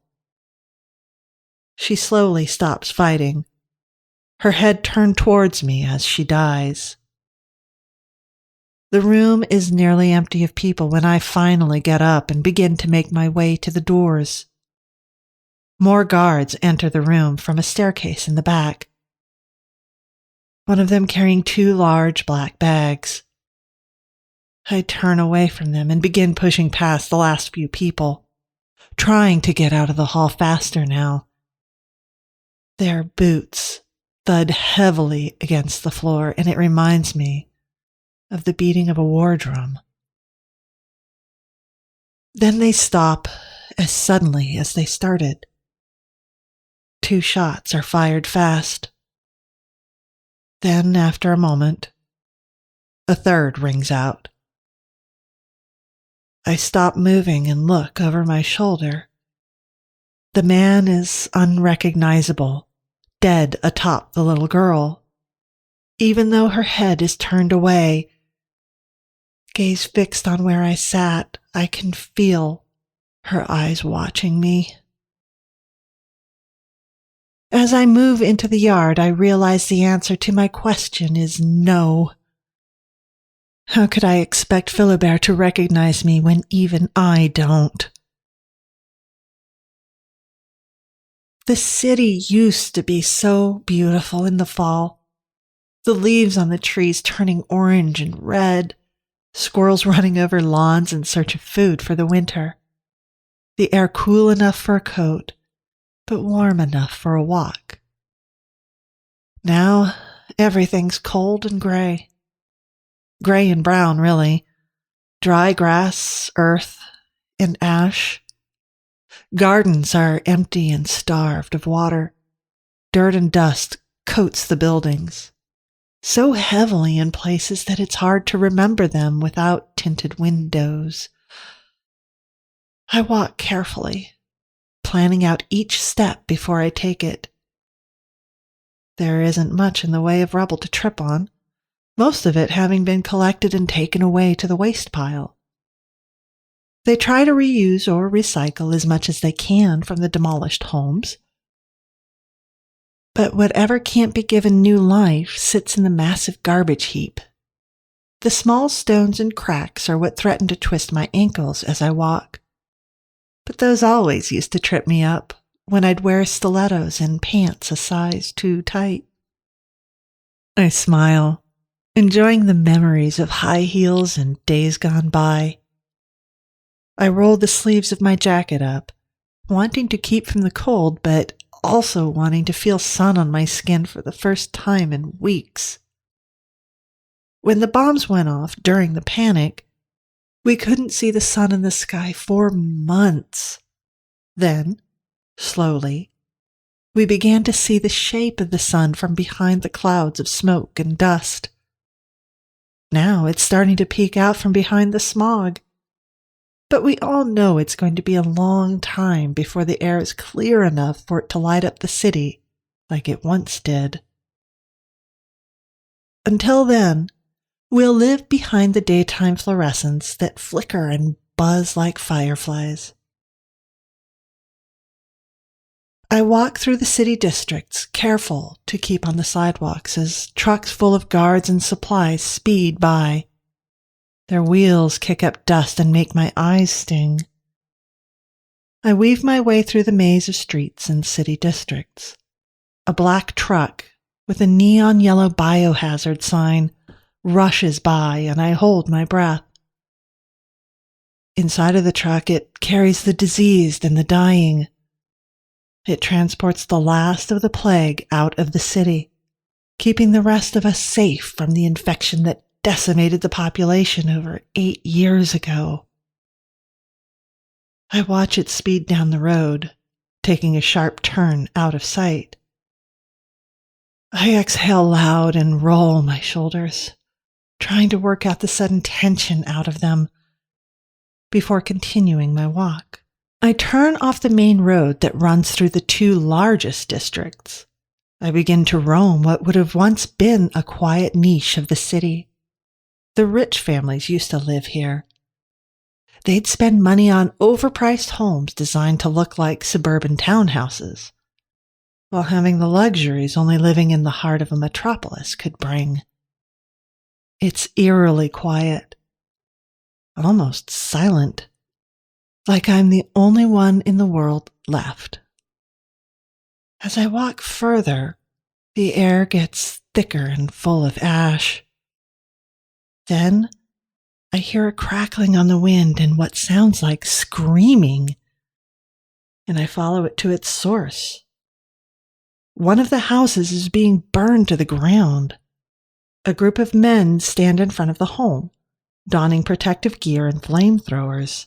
She slowly stops fighting, her head turned towards me as she dies. The room is nearly empty of people when I finally get up and begin to make my way to the doors. More guards enter the room from a staircase in the back, one of them carrying 2 large black bags. I turn away from them and begin pushing past the last few people, trying to get out of the hall faster now. Their boots thud heavily against the floor, and it reminds me of the beating of a war drum. Then they stop as suddenly as they started. 2 shots are fired fast. Then, after a moment, a third rings out. I stop moving and look over my shoulder. The man is unrecognizable, dead atop the little girl. Even though her head is turned away, gaze fixed on where I sat, I can feel her eyes watching me. As I move into the yard, I realize the answer to my question is no. How could I expect Philibert to recognize me when even I don't? The city used to be so beautiful in the fall. The leaves on the trees turning orange and red, squirrels running over lawns in search of food for the winter. The air cool enough for a coat, but warm enough for a walk. Now, everything's cold and gray. Gray and brown, really. Dry grass, earth, and ash. Gardens are empty and starved of water. Dirt and dust coats the buildings, so heavily in places that it's hard to remember them without tinted windows. I walk carefully, planning out each step before I take it. There isn't much in the way of rubble to trip on, most of it having been collected and taken away to the waste pile. They try to reuse or recycle as much as they can from the demolished homes. But whatever can't be given new life sits in the massive garbage heap. The small stones and cracks are what threaten to twist my ankles as I walk. But those always used to trip me up when I'd wear stilettos and pants a size too tight. I smile, enjoying the memories of high heels and days gone by. I roll the sleeves of my jacket up, wanting to keep from the cold, but also wanting to feel sun on my skin for the first time in weeks. When the bombs went off during the panic, we couldn't see the sun in the sky for months. Then, slowly, we began to see the shape of the sun from behind the clouds of smoke and dust. Now it's starting to peek out from behind the smog. But we all know it's going to be a long time before the air is clear enough for it to light up the city like it once did. Until then, we'll live behind the daytime fluorescents that flicker and buzz like fireflies. I walk through the city districts, careful to keep on the sidewalks as trucks full of guards and supplies speed by. Their wheels kick up dust and make my eyes sting. I weave my way through the maze of streets and city districts. A black truck with a neon yellow biohazard sign rushes by and I hold my breath. Inside of the truck, it carries the diseased and the dying. It transports the last of the plague out of the city, keeping the rest of us safe from the infection that decimated the population over 8 years ago. I watch it speed down the road, taking a sharp turn out of sight. I exhale loud and roll my shoulders, trying to work out the sudden tension out of them before continuing my walk. I turn off the main road that runs through the 2 largest districts. I begin to roam what would have once been a quiet niche of the city. The rich families used to live here. They'd spend money on overpriced homes designed to look like suburban townhouses, while having the luxuries only living in the heart of a metropolis could bring. It's eerily quiet, almost silent, like I'm the only one in the world left. As I walk further, the air gets thicker and full of ash. Then I hear a crackling on the wind and what sounds like screaming, and I follow it to its source. One of the houses is being burned to the ground. A group of men stand in front of the home, donning protective gear and flamethrowers.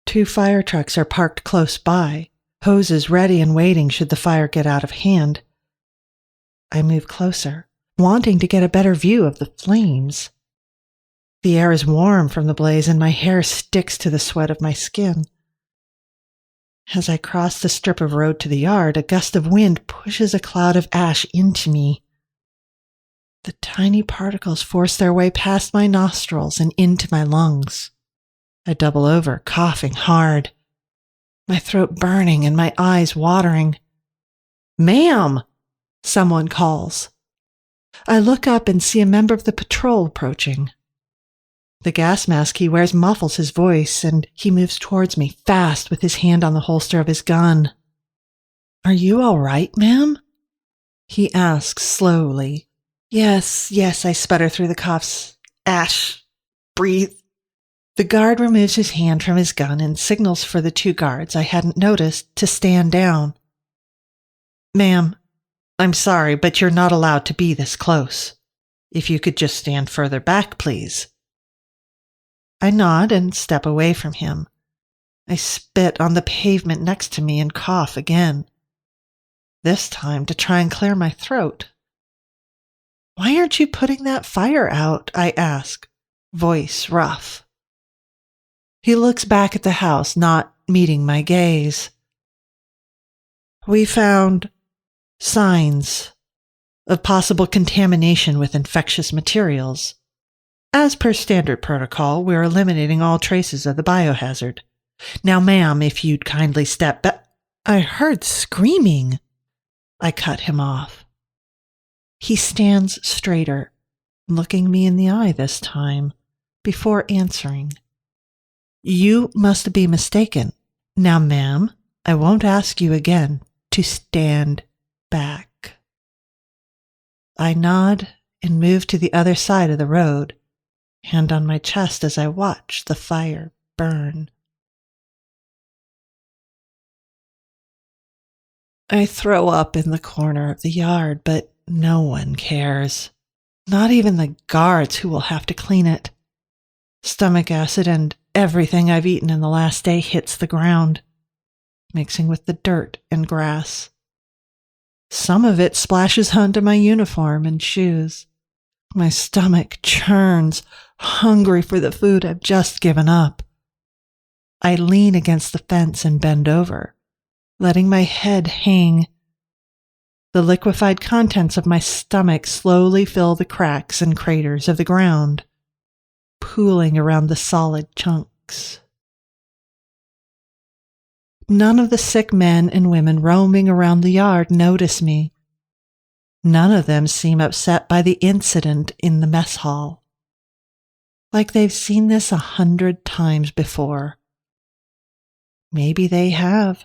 2 fire trucks are parked close by, hoses ready and waiting should the fire get out of hand. I move closer, wanting to get a better view of the flames. The air is warm from the blaze and my hair sticks to the sweat of my skin. As I cross the strip of road to the yard, a gust of wind pushes a cloud of ash into me. The tiny particles force their way past my nostrils and into my lungs. I double over, coughing hard, my throat burning and my eyes watering. "Ma'am!" someone calls. I look up and see a member of the patrol approaching. The gas mask he wears muffles his voice, and he moves towards me fast with his hand on the holster of his gun. "Are you all right, ma'am?" he asks slowly. Yes, I sputter through the coughs. "Ash, breathe." The guard removes his hand from his gun and signals for the 2 guards I hadn't noticed to stand down. "Ma'am, I'm sorry, but you're not allowed to be this close. If you could just stand further back, please." I nod and step away from him. I spit on the pavement next to me and cough again. this time to try and clear my throat. "Why aren't you putting that fire out?" I ask, voice rough. He looks back at the house, not meeting my gaze. "We found signs of possible contamination with infectious materials. As per standard protocol, we're eliminating all traces of the biohazard. Now, ma'am, if you'd kindly step back—" I heard screaming. I cut him off. He stands straighter, looking me in the eye this time, before answering. "You must be mistaken. Now, ma'am, I won't ask you again to stand back." I nod and move to the other side of the road, hand on my chest as I watch the fire burn. I throw up in the corner of the yard, but no one cares. Not even the guards who will have to clean it. Stomach acid and everything I've eaten in the last day hits the ground, mixing with the dirt and grass. Some of it splashes onto my uniform and shoes. My stomach churns, hungry for the food I've just given up. I lean against the fence and bend over, letting my head hang. The liquefied contents of my stomach slowly fill the cracks and craters of the ground, pooling around the solid chunks. None of the sick men and women roaming around the yard notice me. None of them seem upset by the incident in the mess hall, like they've seen this 100 times before. Maybe they have.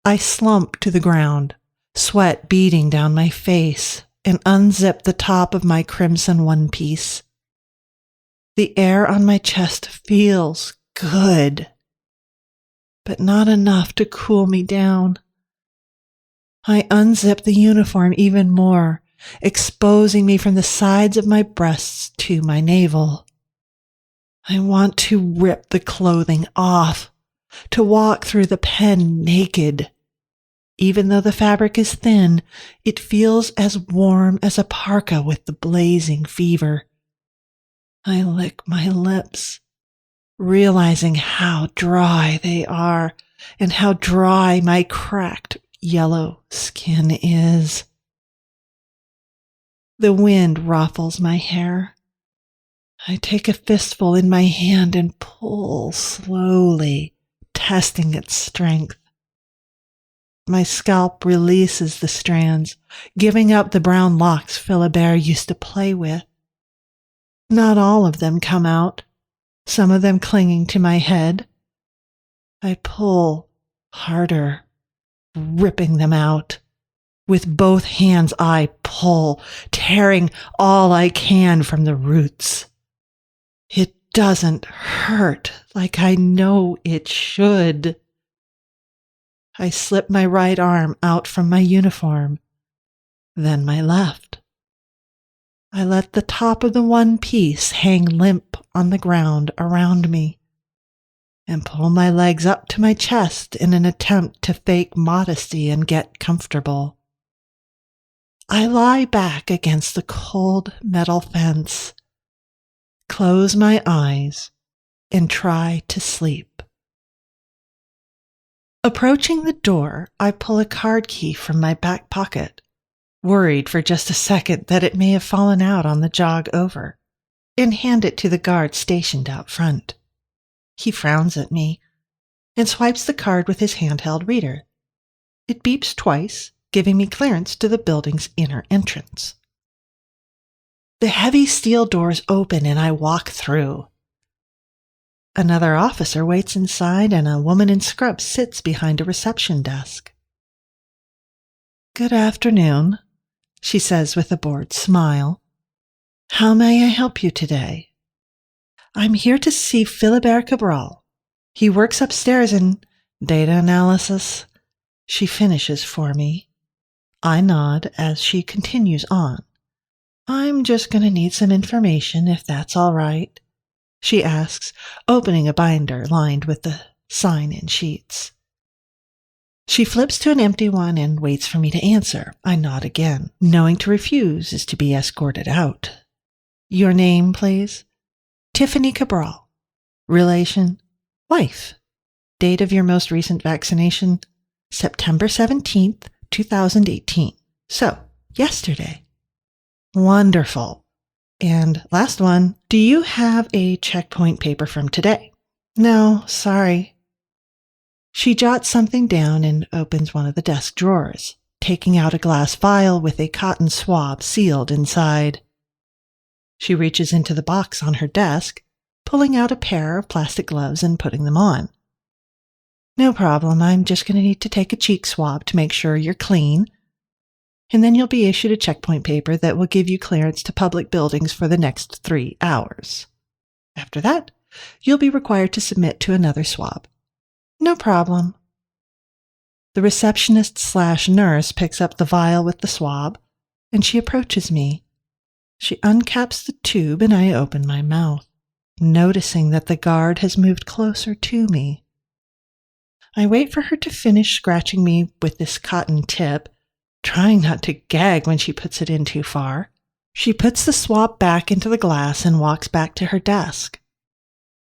I slump to the ground, sweat beading down my face, and unzip the top of my crimson one-piece. The air on my chest feels good, but not enough to cool me down. I unzip the uniform even more, exposing me from the sides of my breasts to my navel. I want to rip the clothing off, to walk through the pen naked. Even though the fabric is thin, it feels as warm as a parka with the blazing fever. I lick my lips, realizing how dry they are and how dry my cracked yellow skin is. The wind ruffles my hair. I take a fistful in my hand and pull slowly, testing its strength. My scalp releases the strands, giving up the brown locks Philibert used to play with. Not all of them come out, some of them clinging to my head. I pull harder, ripping them out. With both hands I pull, tearing all I can from the roots. It doesn't hurt like I know it should. I slip my right arm out from my uniform, then my left. I let the top of the one piece hang limp on the ground around me and pull my legs up to my chest in an attempt to fake modesty and get comfortable. I lie back against the cold metal fence, close my eyes, and try to sleep. Approaching the door, I pull a card key from my back pocket, worried for just a second that it may have fallen out on the jog over, and hand it to the guard stationed out front. He frowns at me and swipes the card with his handheld reader. It beeps twice, giving me clearance to the building's inner entrance. The heavy steel doors open and I walk through. Another officer waits inside and a woman in scrubs sits behind a reception desk. "Good afternoon," she says with a bored smile. "How may I help you today?" "I'm here to see Philibert Cabral. He works upstairs in data analysis," she finishes for me. I nod as she continues on. "I'm just going to need some information if that's all right," she asks, opening a binder lined with the sign-in sheets. She flips to an empty one and waits for me to answer. I nod again, knowing to refuse is to be escorted out. Your name, please? Tiffany Cabral. Relation? Wife. Date of your most recent vaccination? September 17th, 2018. So, yesterday. Wonderful. And last one, do you have a checkpoint paper from today? No, sorry. She jots something down and opens one of the desk drawers, taking out a glass vial with a cotton swab sealed inside. She reaches into the box on her desk, pulling out a pair of plastic gloves and putting them on. No problem, I'm just going to need to take a cheek swab to make sure you're clean, and then you'll be issued a checkpoint paper that will give you clearance to public buildings for the next 3 hours. After that, you'll be required to submit to another swab. No problem. The receptionist/nurse picks up the vial with the swab, and she approaches me. She uncaps the tube and I open my mouth, noticing that the guard has moved closer to me. I wait for her to finish scratching me with this cotton tip, trying not to gag when she puts it in too far. She puts the swab back into the glass and walks back to her desk.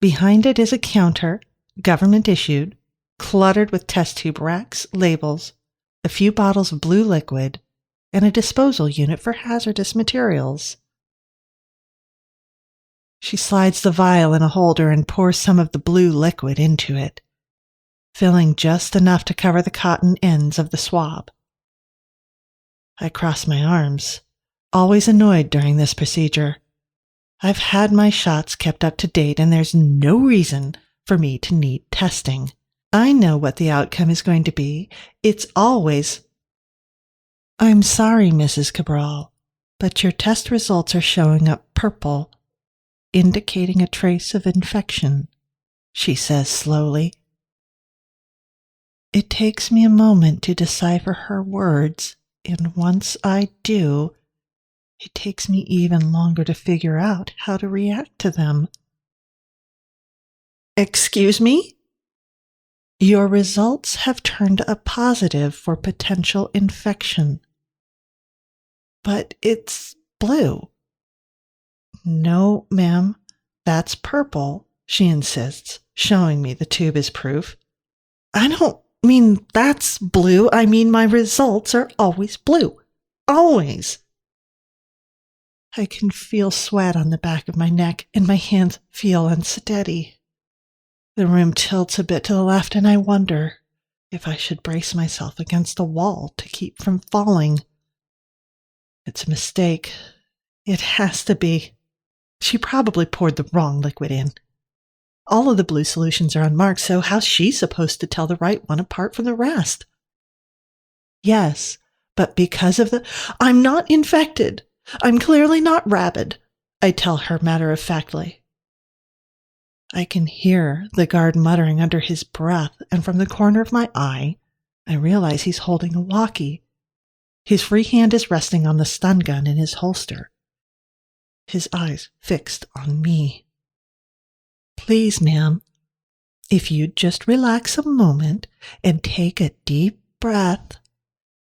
Behind it is a counter, government issued, cluttered with test tube racks, labels, a few bottles of blue liquid, and a disposal unit for hazardous materials. She slides the vial in a holder and pours some of the blue liquid into it, filling just enough to cover the cotton ends of the swab. I cross my arms, always annoyed during this procedure. I've had my shots kept up to date and there's no reason for me to need testing. I know what the outcome is going to be. It's always, I'm sorry, Mrs. Cabral, but your test results are showing up purple, indicating a trace of infection, she says slowly. It takes me a moment to decipher her words, and once I do, it takes me even longer to figure out how to react to them. Excuse me? Your results have turned a positive for potential infection. But it's blue. No, ma'am, that's purple, she insists, showing me the tube is proof. I don't mean that's blue. I mean my results are always blue. Always. I can feel sweat on the back of my neck and my hands feel unsteady. The room tilts a bit to the left and I wonder if I should brace myself against the wall to keep from falling. It's a mistake. It has to be. She probably poured the wrong liquid in. All of the blue solutions are unmarked, so how's she supposed to tell the right one apart from the rest? Yes, but because of I'm not infected. I'm clearly not rabid, I tell her matter-of-factly. I can hear the guard muttering under his breath, and from the corner of my eye, I realize he's holding a walkie. His free hand is resting on the stun gun in his holster, his eyes fixed on me. Please, ma'am, if you'd just relax a moment and take a deep breath.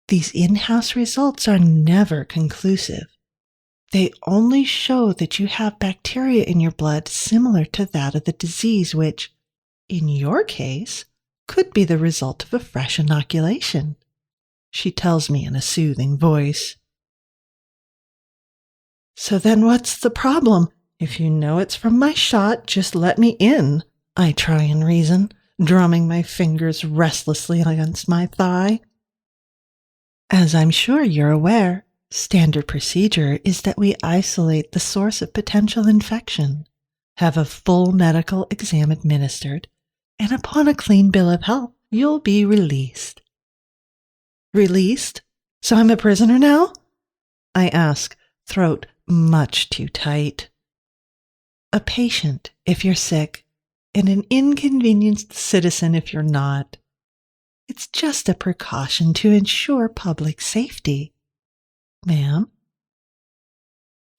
These in-house results are never conclusive. They only show that you have bacteria in your blood similar to that of the disease, which, in your case, could be the result of a fresh inoculation, she tells me in a soothing voice. So then what's the problem? If you know it's from my shot, just let me in, I try and reason, drumming my fingers restlessly against my thigh. As I'm sure you're aware, standard procedure is that we isolate the source of potential infection, have a full medical exam administered, and upon a clean bill of health, you'll be released. Released? So I'm a prisoner now? I ask, throat much too tight. A patient if you're sick, and an inconvenienced citizen if you're not. It's just a precaution to ensure public safety. Ma'am,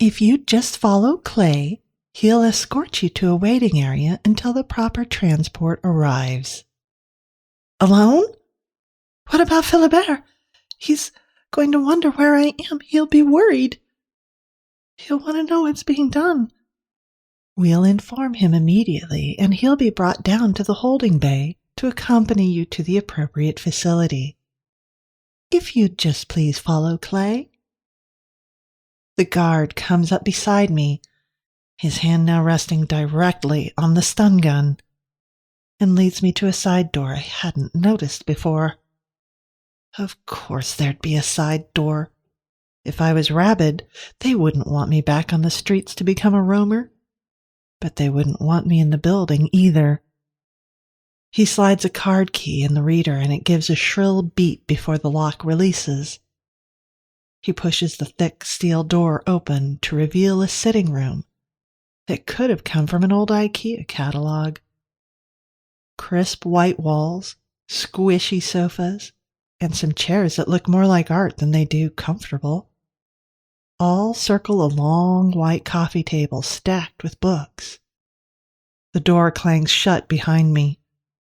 if you just follow Clay, he'll escort you to a waiting area until the proper transport arrives. Alone? What about Philibert? He's going to wonder where I am. He'll be worried. He'll want to know what's being done. We'll inform him immediately, and he'll be brought down to the holding bay to accompany you to the appropriate facility. If you'd just please follow Clay. The guard comes up beside me, his hand now resting directly on the stun gun, and leads me to a side door I hadn't noticed before. Of course there'd be a side door. If I was rabid, they wouldn't want me back on the streets to become a roamer. But they wouldn't want me in the building either. He slides a card key in the reader and it gives a shrill beep before the lock releases. He pushes the thick steel door open to reveal a sitting room that could have come from an old IKEA catalog. Crisp white walls, squishy sofas, and some chairs that look more like art than they do comfortable. All circle a long white coffee table stacked with books. The door clangs shut behind me,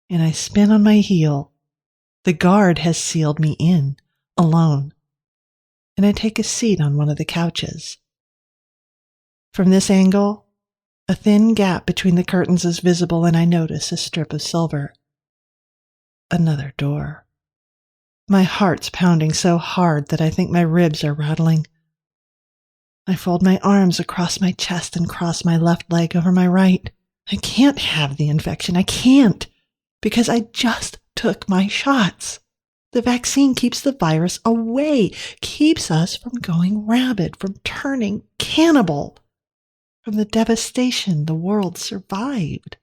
and I spin on my heel. The guard has sealed me in, alone, and I take a seat on one of the couches. From this angle, a thin gap between the curtains is visible, and I notice a strip of silver. Another door. My heart's pounding so hard that I think my ribs are rattling. I fold my arms across my chest and cross my left leg over my right. I can't have the infection. I can't, because I just took my shots. The vaccine keeps the virus away, keeps us from going rabid, from turning cannibal, from the devastation the world survived.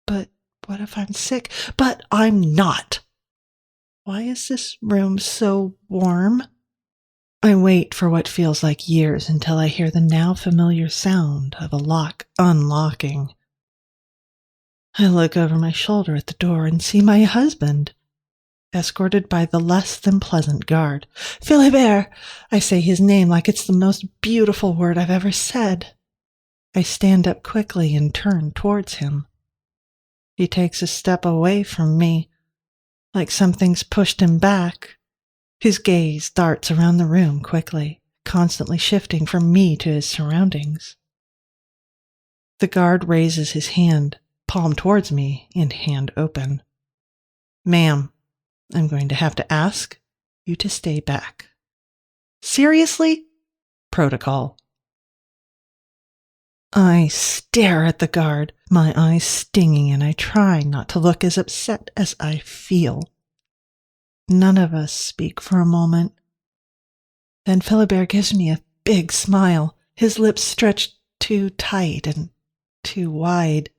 But what if I'm sick? But I'm not. Why is this room so warm? I wait for what feels like years until I hear the now familiar sound of a lock unlocking. I look over my shoulder at the door and see my husband, escorted by the less than pleasant guard. Philibert! I say his name like it's the most beautiful word I've ever said. I stand up quickly and turn towards him. He takes a step away from me, like something's pushed him back. His gaze darts around the room quickly, constantly shifting from me to his surroundings. The guard raises his hand, palm towards me and hand open. Ma'am, I'm going to have to ask you to stay back. Seriously? Protocol. I stare at the guard, my eyes stinging, and I try not to look as upset as I feel. None of us speak for a moment. Then Philibert gives me a big smile, his lips stretched too tight and too wide,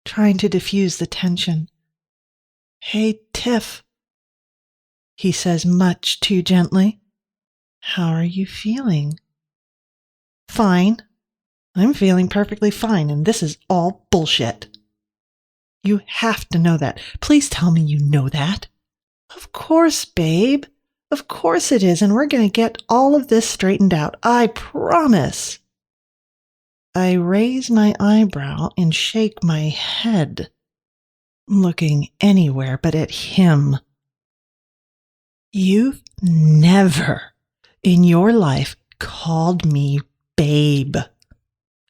trying to diffuse the tension. Hey, Tiff, he says much too gently. How are you feeling? Fine. I'm feeling perfectly fine, and this is all bullshit. You have to know that. Please tell me you know that. Of course, babe. Of course it is, and we're going to get all of this straightened out. I promise. I raise my eyebrow and shake my head, looking anywhere but at him. You've never in your life called me babe.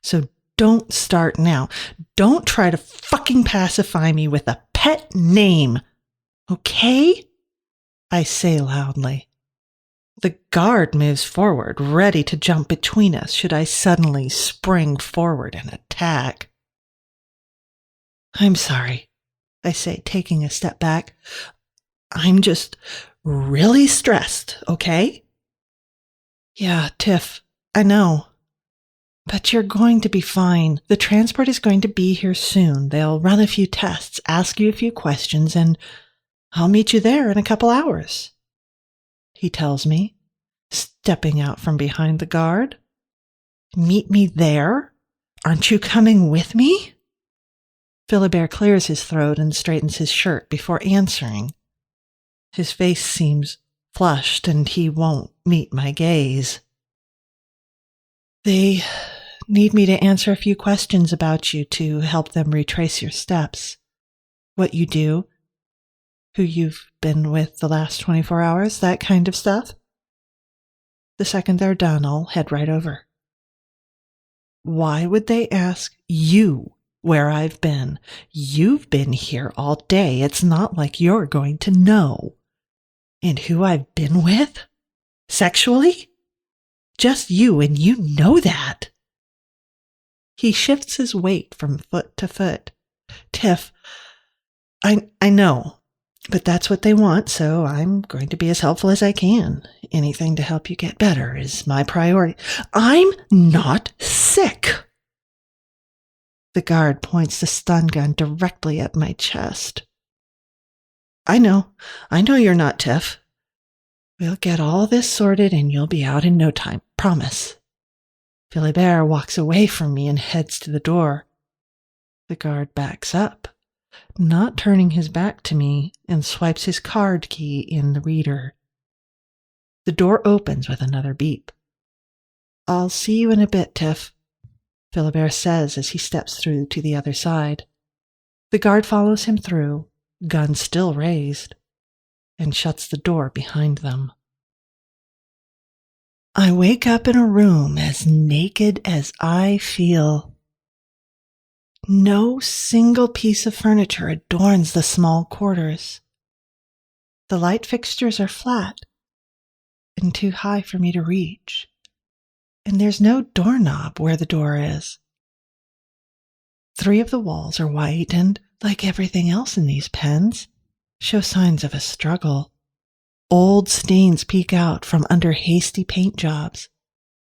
So don't start now. Don't try to fucking pacify me with a pet name. Okay? I say loudly. The guard moves forward, ready to jump between us should I suddenly spring forward and attack. I'm sorry, I say, taking a step back. I'm just really stressed, okay? Yeah, Tiff, I know. But you're going to be fine. The transport is going to be here soon. They'll run a few tests, ask you a few questions, and I'll meet you there in a couple hours, he tells me, stepping out from behind the guard. Meet me there? Aren't you coming with me? Philibert clears his throat and straightens his shirt before answering. His face seems flushed and he won't meet my gaze. They need me to answer a few questions about you to help them retrace your steps, what you do, who you've been with the last 24 hours, that kind of stuff. The second they're done, I'll head right over. Why would they ask you where I've been? You've been here all day. It's not like you're going to know. And who I've been with? Sexually? Just you, and you know that. He shifts his weight from foot to foot. Tiff, I know, but that's what they want, so I'm going to be as helpful as I can. Anything to help you get better is my priority. I'm not sick. The guard points the stun gun directly at my chest. I know you're not, Tiff. We'll get all this sorted and you'll be out in no time, promise. Philibert walks away from me and heads to the door. The guard backs up, not turning his back to me, and swipes his card key in the reader. The door opens with another beep. I'll see you in a bit, Tiff, Philibert says as he steps through to the other side. The guard follows him through, gun still raised, and shuts the door behind them. I wake up in a room as naked as I feel. No single piece of furniture adorns the small quarters. The light fixtures are flat and too high for me to reach, and there's no doorknob where the door is. 3 of the walls are white and, like everything else in these pens, show signs of a struggle. Old stains peek out from under hasty paint jobs.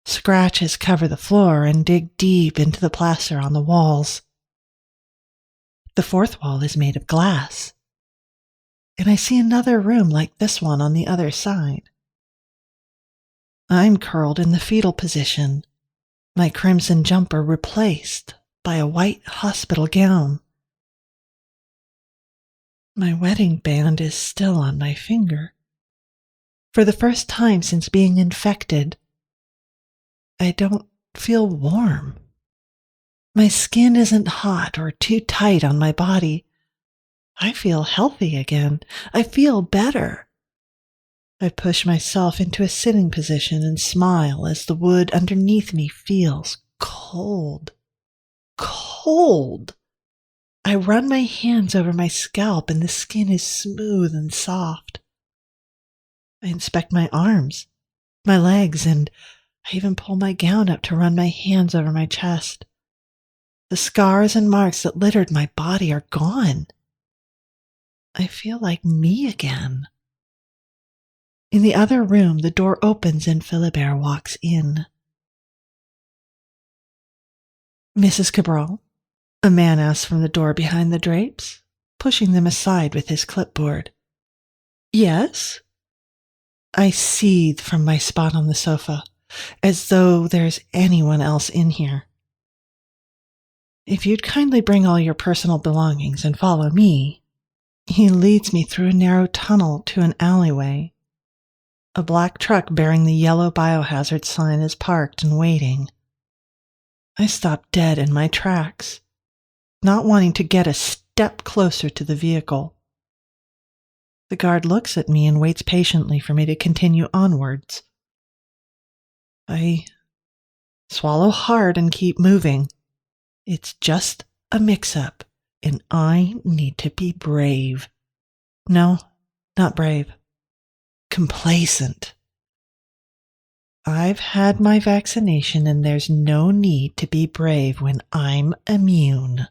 Scratches cover the floor and dig deep into the plaster on the walls. The 4th wall is made of glass, and I see another room like this one on the other side. I'm curled in the fetal position, my crimson jumper replaced by a white hospital gown. My wedding band is still on my finger. For the first time since being infected, I don't feel warm. My skin isn't hot or too tight on my body. I feel healthy again. I feel better. I push myself into a sitting position and smile as the wood underneath me feels cold. Cold! I run my hands over my scalp and the skin is smooth and soft. I inspect my arms, my legs, and I even pull my gown up to run my hands over my chest. The scars and marks that littered my body are gone. I feel like me again. In the other room, the door opens and Philibert walks in. Mrs. Cabral, a man asks from the door behind the drapes, pushing them aside with his clipboard. Yes? I seethe from my spot on the sofa, as though there's anyone else in here. If you'd kindly bring all your personal belongings and follow me. He leads me through a narrow tunnel to an alleyway. A black truck bearing the yellow biohazard sign is parked and waiting. I stop dead in my tracks, not wanting to get a step closer to the vehicle. The guard looks at me and waits patiently for me to continue onwards. I swallow hard and keep moving. It's just a mix-up, and I need to be brave. No, not brave. Complacent. I've had my vaccination, and there's no need to be brave when I'm immune.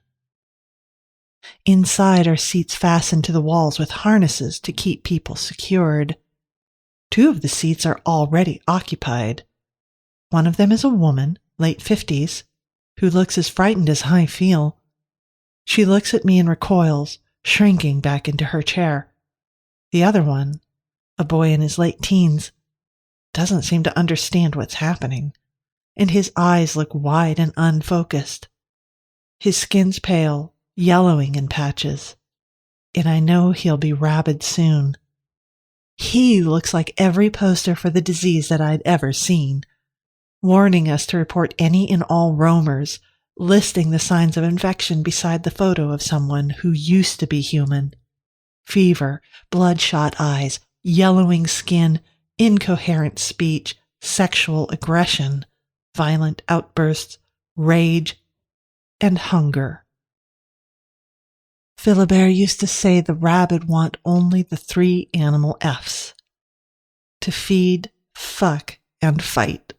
Inside are seats fastened to the walls with harnesses to keep people secured. 2 of the seats are already occupied. One of them is a woman, late 50s, who looks as frightened as I feel. She looks at me and recoils, shrinking back into her chair. The other one, a boy in his late teens, doesn't seem to understand what's happening, and his eyes look wide and unfocused. His skin's pale, yellowing in patches, and I know he'll be rabid soon. He looks like every poster for the disease that I'd ever seen, warning us to report any and all roamers, listing the signs of infection beside the photo of someone who used to be human. Fever, bloodshot eyes, yellowing skin, incoherent speech, sexual aggression, violent outbursts, rage, and hunger. Philibert used to say the rabid want only the 3 animal Fs: to feed, fuck, and fight.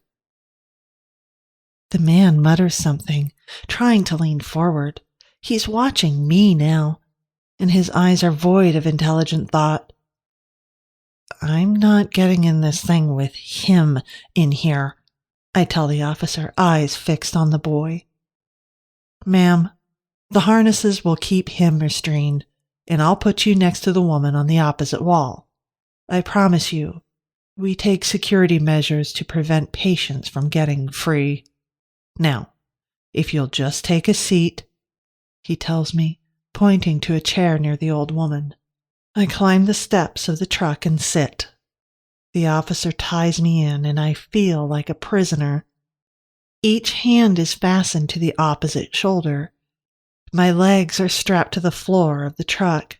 The man mutters something, trying to lean forward. He's watching me now, and his eyes are void of intelligent thought. I'm not getting in this thing with him in here, I tell the officer, eyes fixed on the boy. Ma'am, the harnesses will keep him restrained, and I'll put you next to the woman on the opposite wall. I promise you, we take security measures to prevent patients from getting free. Now, if you'll just take a seat, he tells me, pointing to a chair near the old woman. I climb the steps of the truck and sit. The officer ties me in, and I feel like a prisoner. Each hand is fastened to the opposite shoulder. My legs are strapped to the floor of the truck,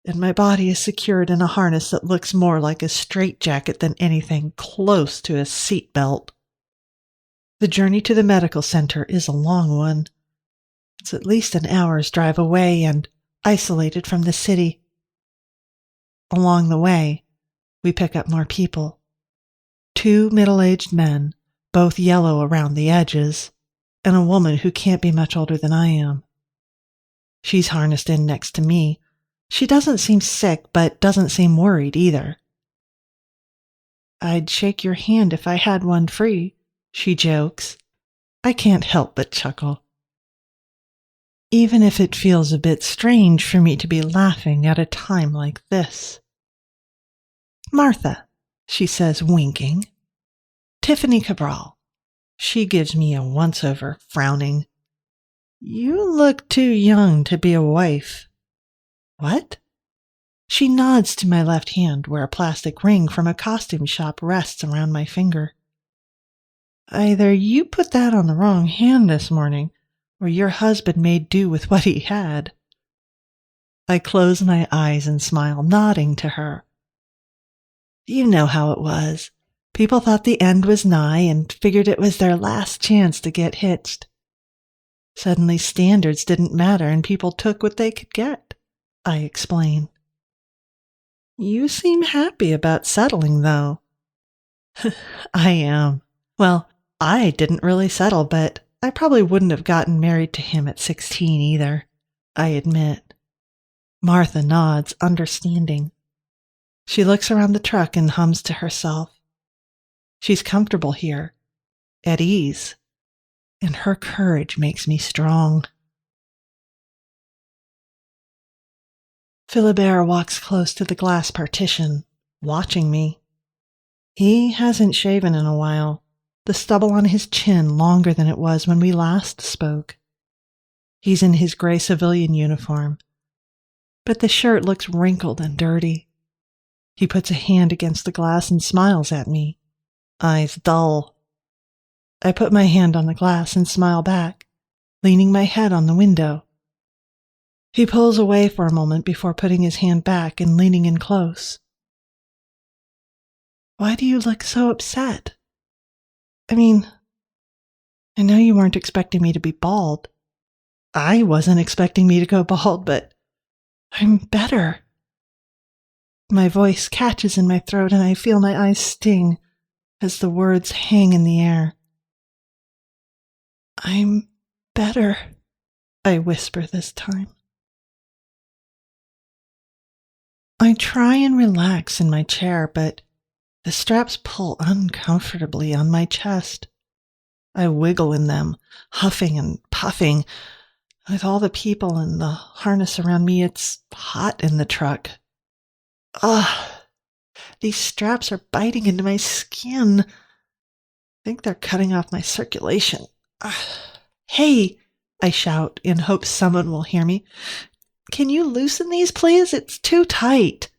and my body is secured in a harness that looks more like a straitjacket than anything close to a seat belt. The journey to the medical center is a long one. It's at least an hour's drive away and isolated from the city. Along the way, we pick up more people. 2 middle-aged men, both yellow around the edges, and a woman who can't be much older than I am. She's harnessed in next to me. She doesn't seem sick, but doesn't seem worried either. I'd shake your hand if I had one free, she jokes. I can't help but chuckle. Even if it feels a bit strange for me to be laughing at a time like this. Martha, she says, winking. Tiffany Cabral. She gives me a once-over, frowning. You look too young to be a wife. What? She nods to my left hand, where a plastic ring from a costume shop rests around my finger. Either you put that on the wrong hand this morning, or your husband made do with what he had. I close my eyes and smile, nodding to her. You know how it was. People thought the end was nigh and figured it was their last chance to get hitched. Suddenly standards didn't matter and people took what they could get, I explain. You seem happy about settling, though. I am. Well, I didn't really settle, but I probably wouldn't have gotten married to him at 16 either, I admit. Martha nods, understanding. She looks around the truck and hums to herself. She's comfortable here, at ease, and her courage makes me strong. Philibert walks close to the glass partition, watching me. He hasn't shaven in a while, the stubble on his chin longer than it was when we last spoke. He's in his gray civilian uniform, but the shirt looks wrinkled and dirty. He puts a hand against the glass and smiles at me, eyes dull. I put my hand on the glass and smile back, leaning my head on the window. He pulls away for a moment before putting his hand back and leaning in close. Why do you look so upset? I mean, I know you weren't expecting me to be bald. I wasn't expecting me to go bald, but I'm better. My voice catches in my throat and I feel my eyes sting as the words hang in the air. I'm better, I whisper this time. I try and relax in my chair, but the straps pull uncomfortably on my chest. I wiggle in them, huffing and puffing. With all the people and the harness around me, it's hot in the truck. Ugh, these straps are biting into my skin. I think they're cutting off my circulation. Ugh. Hey, I shout in hopes someone will hear me. Can you loosen these, please? It's too tight.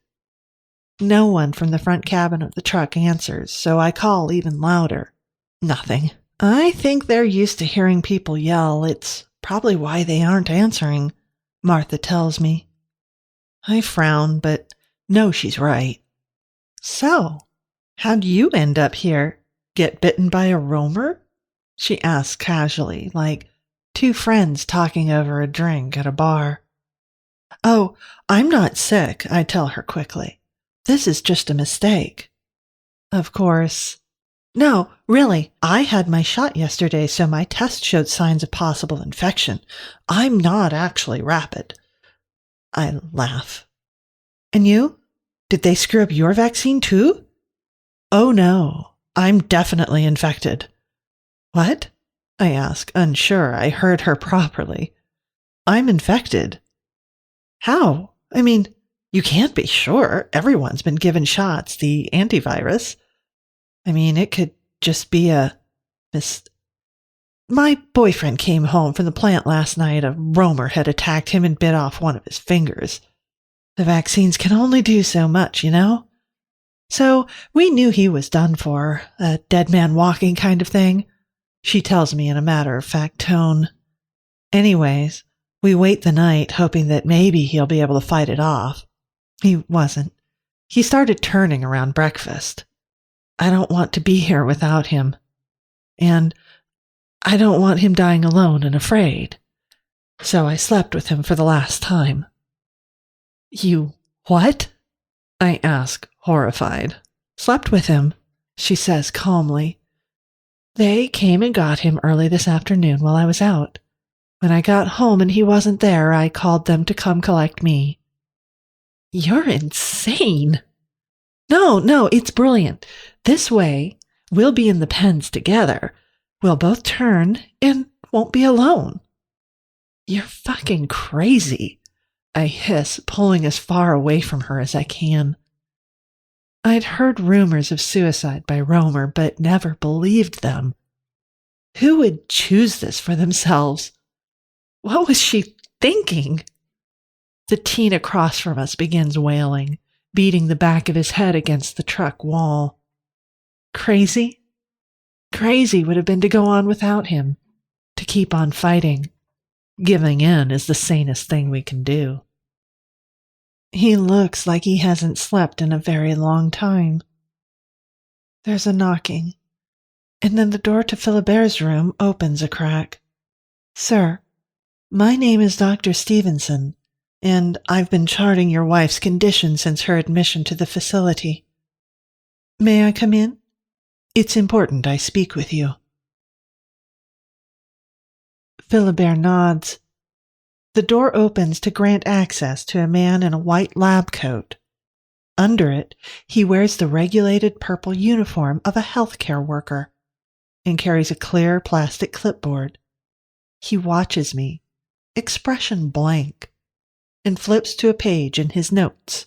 No one from the front cabin of the truck answers, so I call even louder. Nothing. I think they're used to hearing people yell. It's probably why they aren't answering, Martha tells me. I frown, but know she's right. So, how'd you end up here? Get bitten by a roamer? She asks casually, like two friends talking over a drink at a bar. Oh, I'm not sick, I tell her quickly. This is just a mistake. Of course. No, really, I had my shot yesterday, so my test showed signs of possible infection. I'm not actually rapid. I laugh. And you? Did they screw up your vaccine too? Oh no, I'm definitely infected. What? I ask, unsure I heard her properly. I'm infected. How? I mean, you can't be sure. Everyone's been given shots, the antivirus. I mean, it could just be a My boyfriend came home from the plant last night. A roamer had attacked him and bit off one of his fingers. The vaccines can only do so much, you know? So we knew he was done for, a dead man walking kind of thing. She tells me in a matter-of-fact tone. Anyways, we wait the night, hoping that maybe he'll be able to fight it off. He wasn't. He started turning around breakfast. I don't want to be here without him. And I don't want him dying alone and afraid. So I slept with him for the last time. You what? I ask, horrified. Slept with him, she says calmly. They came and got him early this afternoon while I was out. When I got home and he wasn't there, I called them to come collect me. You're insane. No, it's brilliant. This way, we'll be in the pens together. We'll both turn and won't be alone. You're fucking crazy, I hiss, pulling as far away from her as I can. I'd heard rumors of suicide by Romer, but never believed them. Who would choose this for themselves? What was she thinking? The teen across from us begins wailing, beating the back of his head against the truck wall. Crazy? Crazy would have been to go on without him, to keep on fighting. Giving in is the sanest thing we can do. He looks like he hasn't slept in a very long time. There's a knocking, and then the door to Philibert's room opens a crack. Sir, my name is Dr. Stevenson, and I've been charting your wife's condition since her admission to the facility. May I come in? It's important I speak with you. Philibert nods. The door opens to grant access to a man in a white lab coat. Under it, he wears the regulated purple uniform of a healthcare worker and carries a clear plastic clipboard. He watches me, expression blank, and flips to a page in his notes.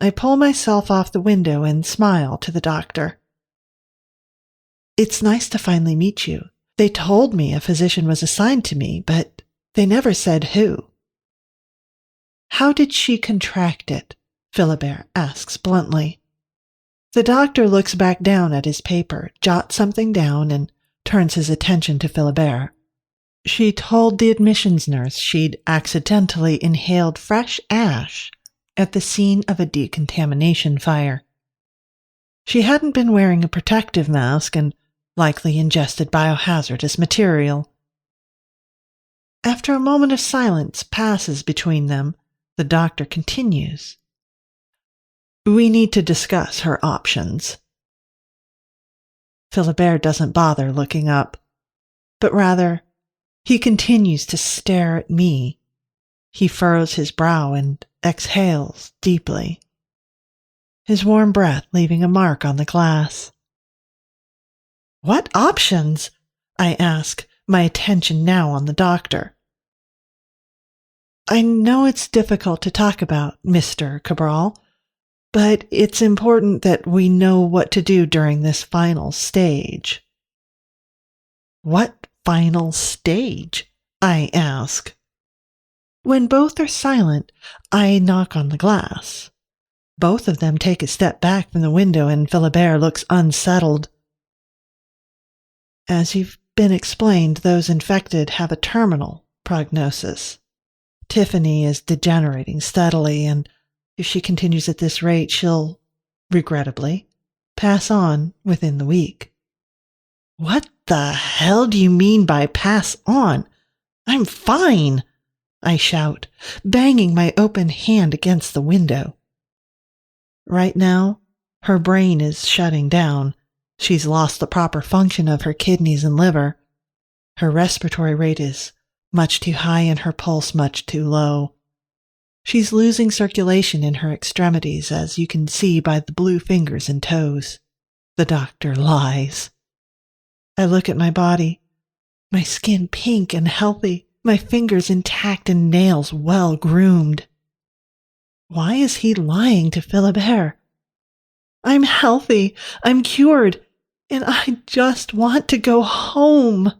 I pull myself off the window and smile to the doctor. It's nice to finally meet you. They told me a physician was assigned to me, but they never said who. How did she contract it? Philibert asks bluntly. The doctor looks back down at his paper, jots something down, and turns his attention to Philibert. She told the admissions nurse she'd accidentally inhaled fresh ash at the scene of a decontamination fire. She hadn't been wearing a protective mask and likely ingested biohazardous material. After a moment of silence passes between them, the doctor continues. We need to discuss her options. Philibert doesn't bother looking up, but rather, he continues to stare at me. He furrows his brow and exhales deeply, his warm breath leaving a mark on the glass. What options? I ask, my attention now on the doctor. I know it's difficult to talk about, Mr. Cabral, but it's important that we know what to do during this final stage. What final stage? I ask. When both are silent, I knock on the glass. Both of them take a step back from the window and Philibert looks unsettled. As you've been explained, those infected have a terminal prognosis. Tiffany is degenerating steadily, and if she continues at this rate, she'll, regrettably, pass on within the week. What the hell do you mean by pass on? I'm fine, I shout, banging my open hand against the window. Right now, her brain is shutting down. She's lost the proper function of her kidneys and liver. Her respiratory rate is much too high and her pulse much too low. She's losing circulation in her extremities, as you can see by the blue fingers and toes. The doctor lies. I look at my body, my skin pink and healthy, my fingers intact and nails well groomed. Why is he lying to Philibert? I'm healthy, I'm cured, and I just want to go home.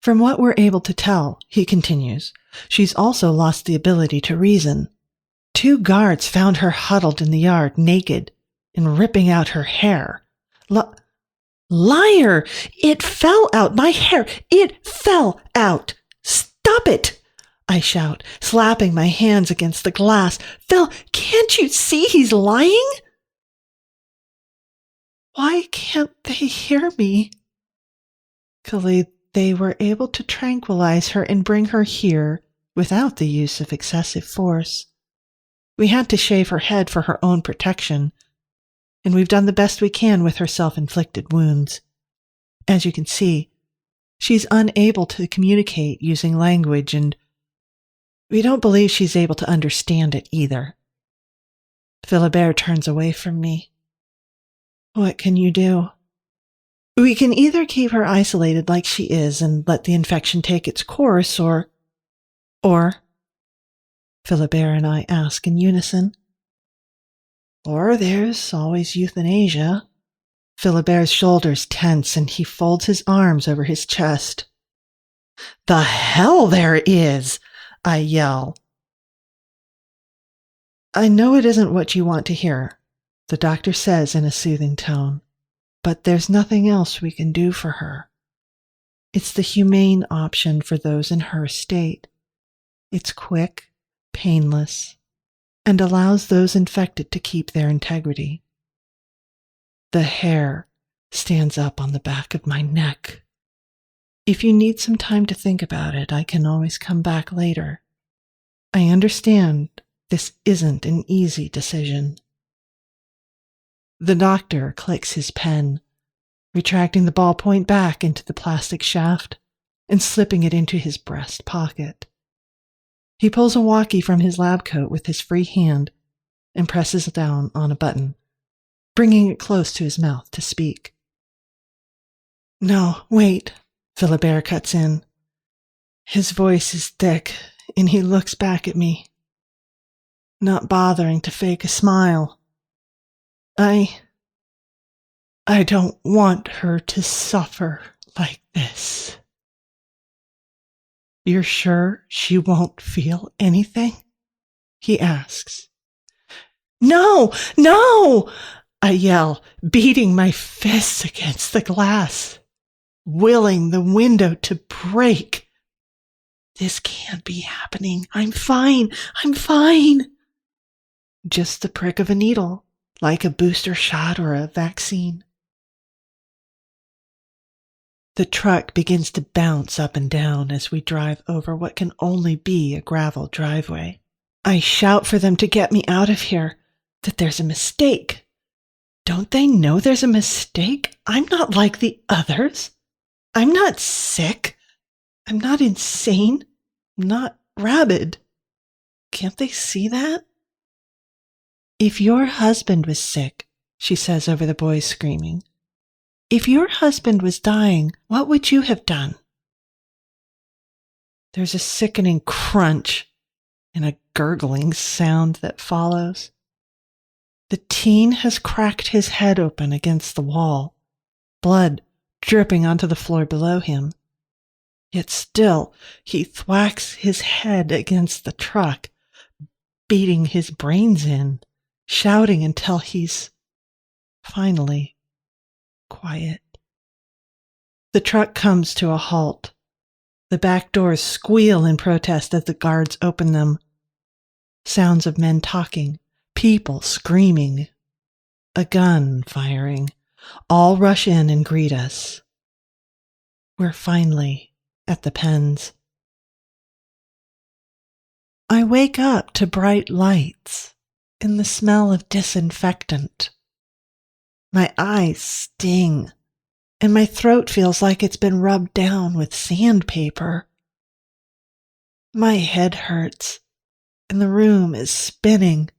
From what we're able to tell, he continues, she's also lost the ability to reason. 2 guards found her huddled in the yard, naked, and ripping out her hair. Liar! It fell out! My hair! It fell out! Stop it! I shout, slapping my hands against the glass. Phil, can't you see he's lying? Why can't they hear me? Khalid, they were able to tranquilize her and bring her here without the use of excessive force. We had to shave her head for her own protection, and we've done the best we can with her self-inflicted wounds. As you can see, she's unable to communicate using language, and we don't believe she's able to understand it either. Philibert turns away from me. What can you do? We can either keep her isolated like she is and let the infection take its course, or, Philibert and I ask in unison. Or there's always euthanasia. Philibert's shoulders tense and he folds his arms over his chest. The hell there is! I yell. I know it isn't what you want to hear, the doctor says in a soothing tone, but there's nothing else we can do for her. It's the humane option for those in her state. It's quick, painless, and allows those infected to keep their integrity. The hair stands up on the back of my neck. If you need some time to think about it, I can always come back later. I understand this isn't an easy decision. The doctor clicks his pen, retracting the ballpoint back into the plastic shaft and slipping it into his breast pocket. He pulls a walkie from his lab coat with his free hand and presses down on a button, bringing it close to his mouth to speak. No, wait, Philibert cuts in. His voice is thick, and he looks back at me, not bothering to fake a smile. I don't want her to suffer like this. You're sure she won't feel anything? He asks. No! No! I yell, beating my fists against the glass, willing the window to break. This can't be happening. I'm fine. I'm fine. Just the prick of a needle, like a booster shot or a vaccine. The truck begins to bounce up and down as we drive over what can only be a gravel driveway. I shout for them to get me out of here, that there's a mistake. Don't they know there's a mistake? I'm not like the others. I'm not sick. I'm not insane. I'm not rabid. Can't they see that? If your husband was sick, she says over the boys screaming. If your husband was dying, what would you have done? There's a sickening crunch and a gurgling sound that follows. The teen has cracked his head open against the wall, blood dripping onto the floor below him. Yet still, he thwacks his head against the truck, beating his brains in, shouting until he's finally quiet. The truck comes to a halt. The back doors squeal in protest as the guards open them. Sounds of men talking, people screaming, a gun firing, all rush in and greet us. We're finally at the pens. I wake up to bright lights and the smell of disinfectant. My eyes sting, and my throat feels like it's been rubbed down with sandpaper. My head hurts, and the room is spinning.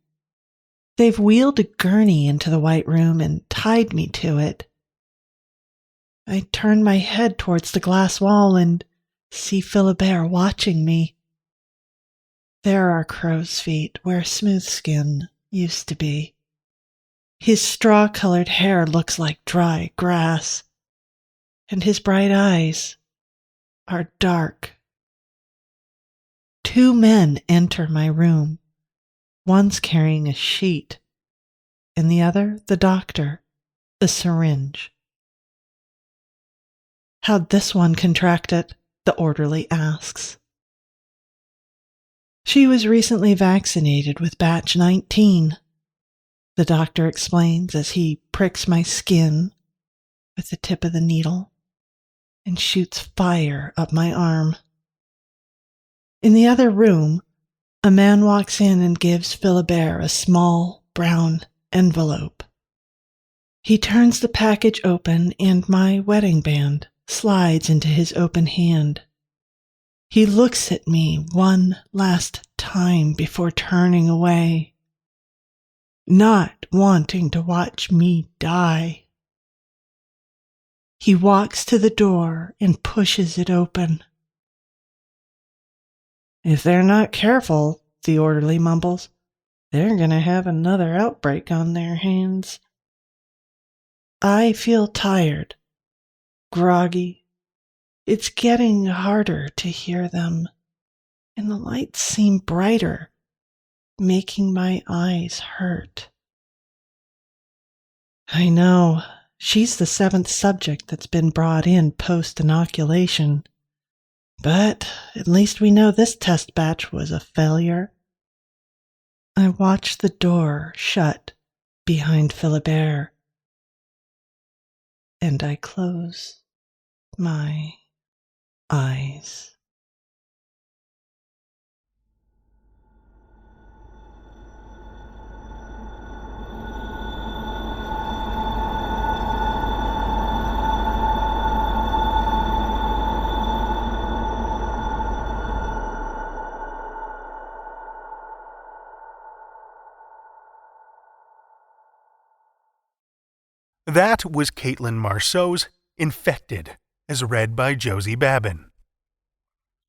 They've wheeled a gurney into the white room and tied me to it. I turn my head towards the glass wall and see Philibert watching me. There are crow's feet where smooth skin used to be. His straw-colored hair looks like dry grass, and his bright eyes are dark. 2 men enter my room. One's carrying a sheet, and the other, the doctor, the syringe. How'd this one contract it? The orderly asks. She was recently vaccinated with batch 19, the doctor explains as he pricks my skin with the tip of the needle and shoots fire up my arm. In the other room, a man walks in and gives Philibert a small brown envelope. He turns the package open and my wedding band slides into his open hand. He looks at me one last time before turning away, not wanting to watch me die. He walks to the door and pushes it open. If they're not careful, the orderly mumbles, they're going to have another outbreak on their hands. I feel tired, groggy. It's getting harder to hear them, and the lights seem brighter, making my eyes hurt. I know, she's the 7th subject that's been brought in post-inoculation. But at least we know this test batch was a failure. I watch the door shut behind Philibert, and I close my eyes. That was Caitlin Marceau's Infected, as read by Josie Babin.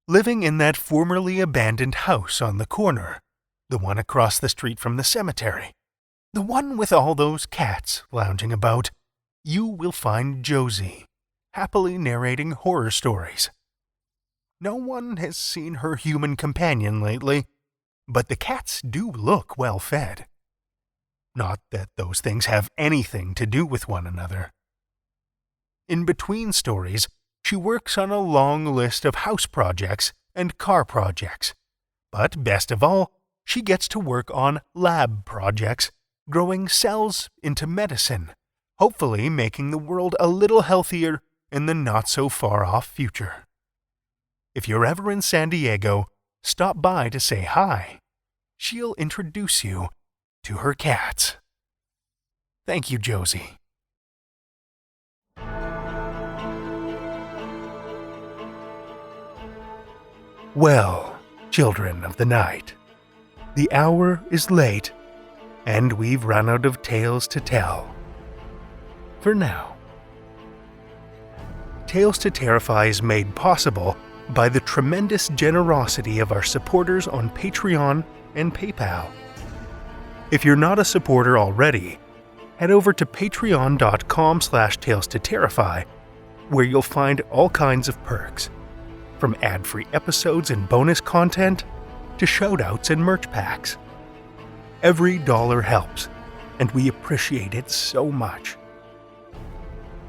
Living in that formerly abandoned house on the corner, the one across the street from the cemetery, the one with all those cats lounging about, you will find Josie, happily narrating horror stories. No one has seen her human companion lately, but the cats do look well fed. Not that those things have anything to do with one another. In between stories, she works on a long list of house projects and car projects. But best of all, she gets to work on lab projects, growing cells into medicine, hopefully making the world a little healthier in the not-so-far-off future. If you're ever in San Diego, stop by to say hi. She'll introduce you to her cats. Thank you, Josie. Well, children of the night, the hour is late, and we've run out of tales to tell. For now. Tales to Terrify is made possible by the tremendous generosity of our supporters on Patreon and PayPal. If you're not a supporter already, head over to patreon.com/talestoterrify, where you'll find all kinds of perks, from ad-free episodes and bonus content to shoutouts and merch packs. Every dollar helps, and we appreciate it so much.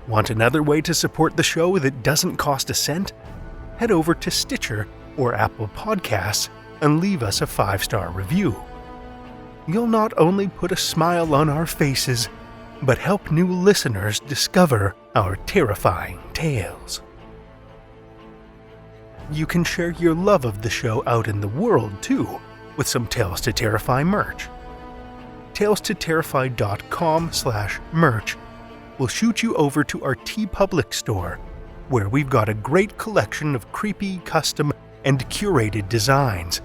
Want another way to support the show that doesn't cost a cent? head over to Stitcher or Apple Podcasts and leave us a 5-star review. You'll not only put a smile on our faces, but help new listeners discover our terrifying tales. You can share your love of the show out in the world too, with some Tales to Terrify merch. TalesToTerrify.com/merch will shoot you over to our TeePublic store, where we've got a great collection of creepy, custom, and curated designs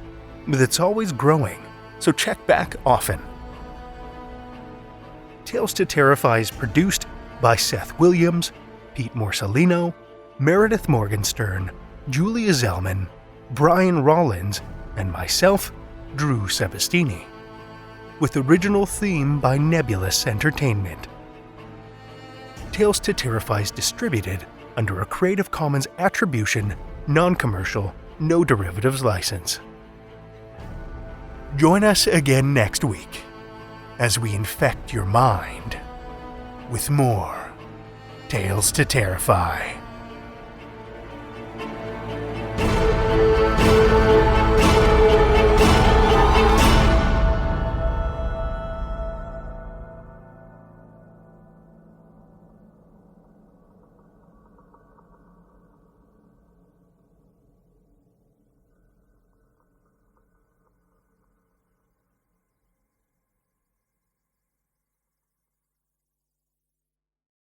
that's always growing, so check back often. Tales to Terrify is produced by Seth Williams, Pete Morcellino, Meredith Morgenstern, Julia Zellman, Brian Rollins, and myself, Drew Sebastini, with original theme by Nebulous Entertainment. Tales to Terrify is distributed under a Creative Commons Attribution, Non-Commercial, No Derivatives license. Join us again next week as we infect your mind with more Tales to Terrify.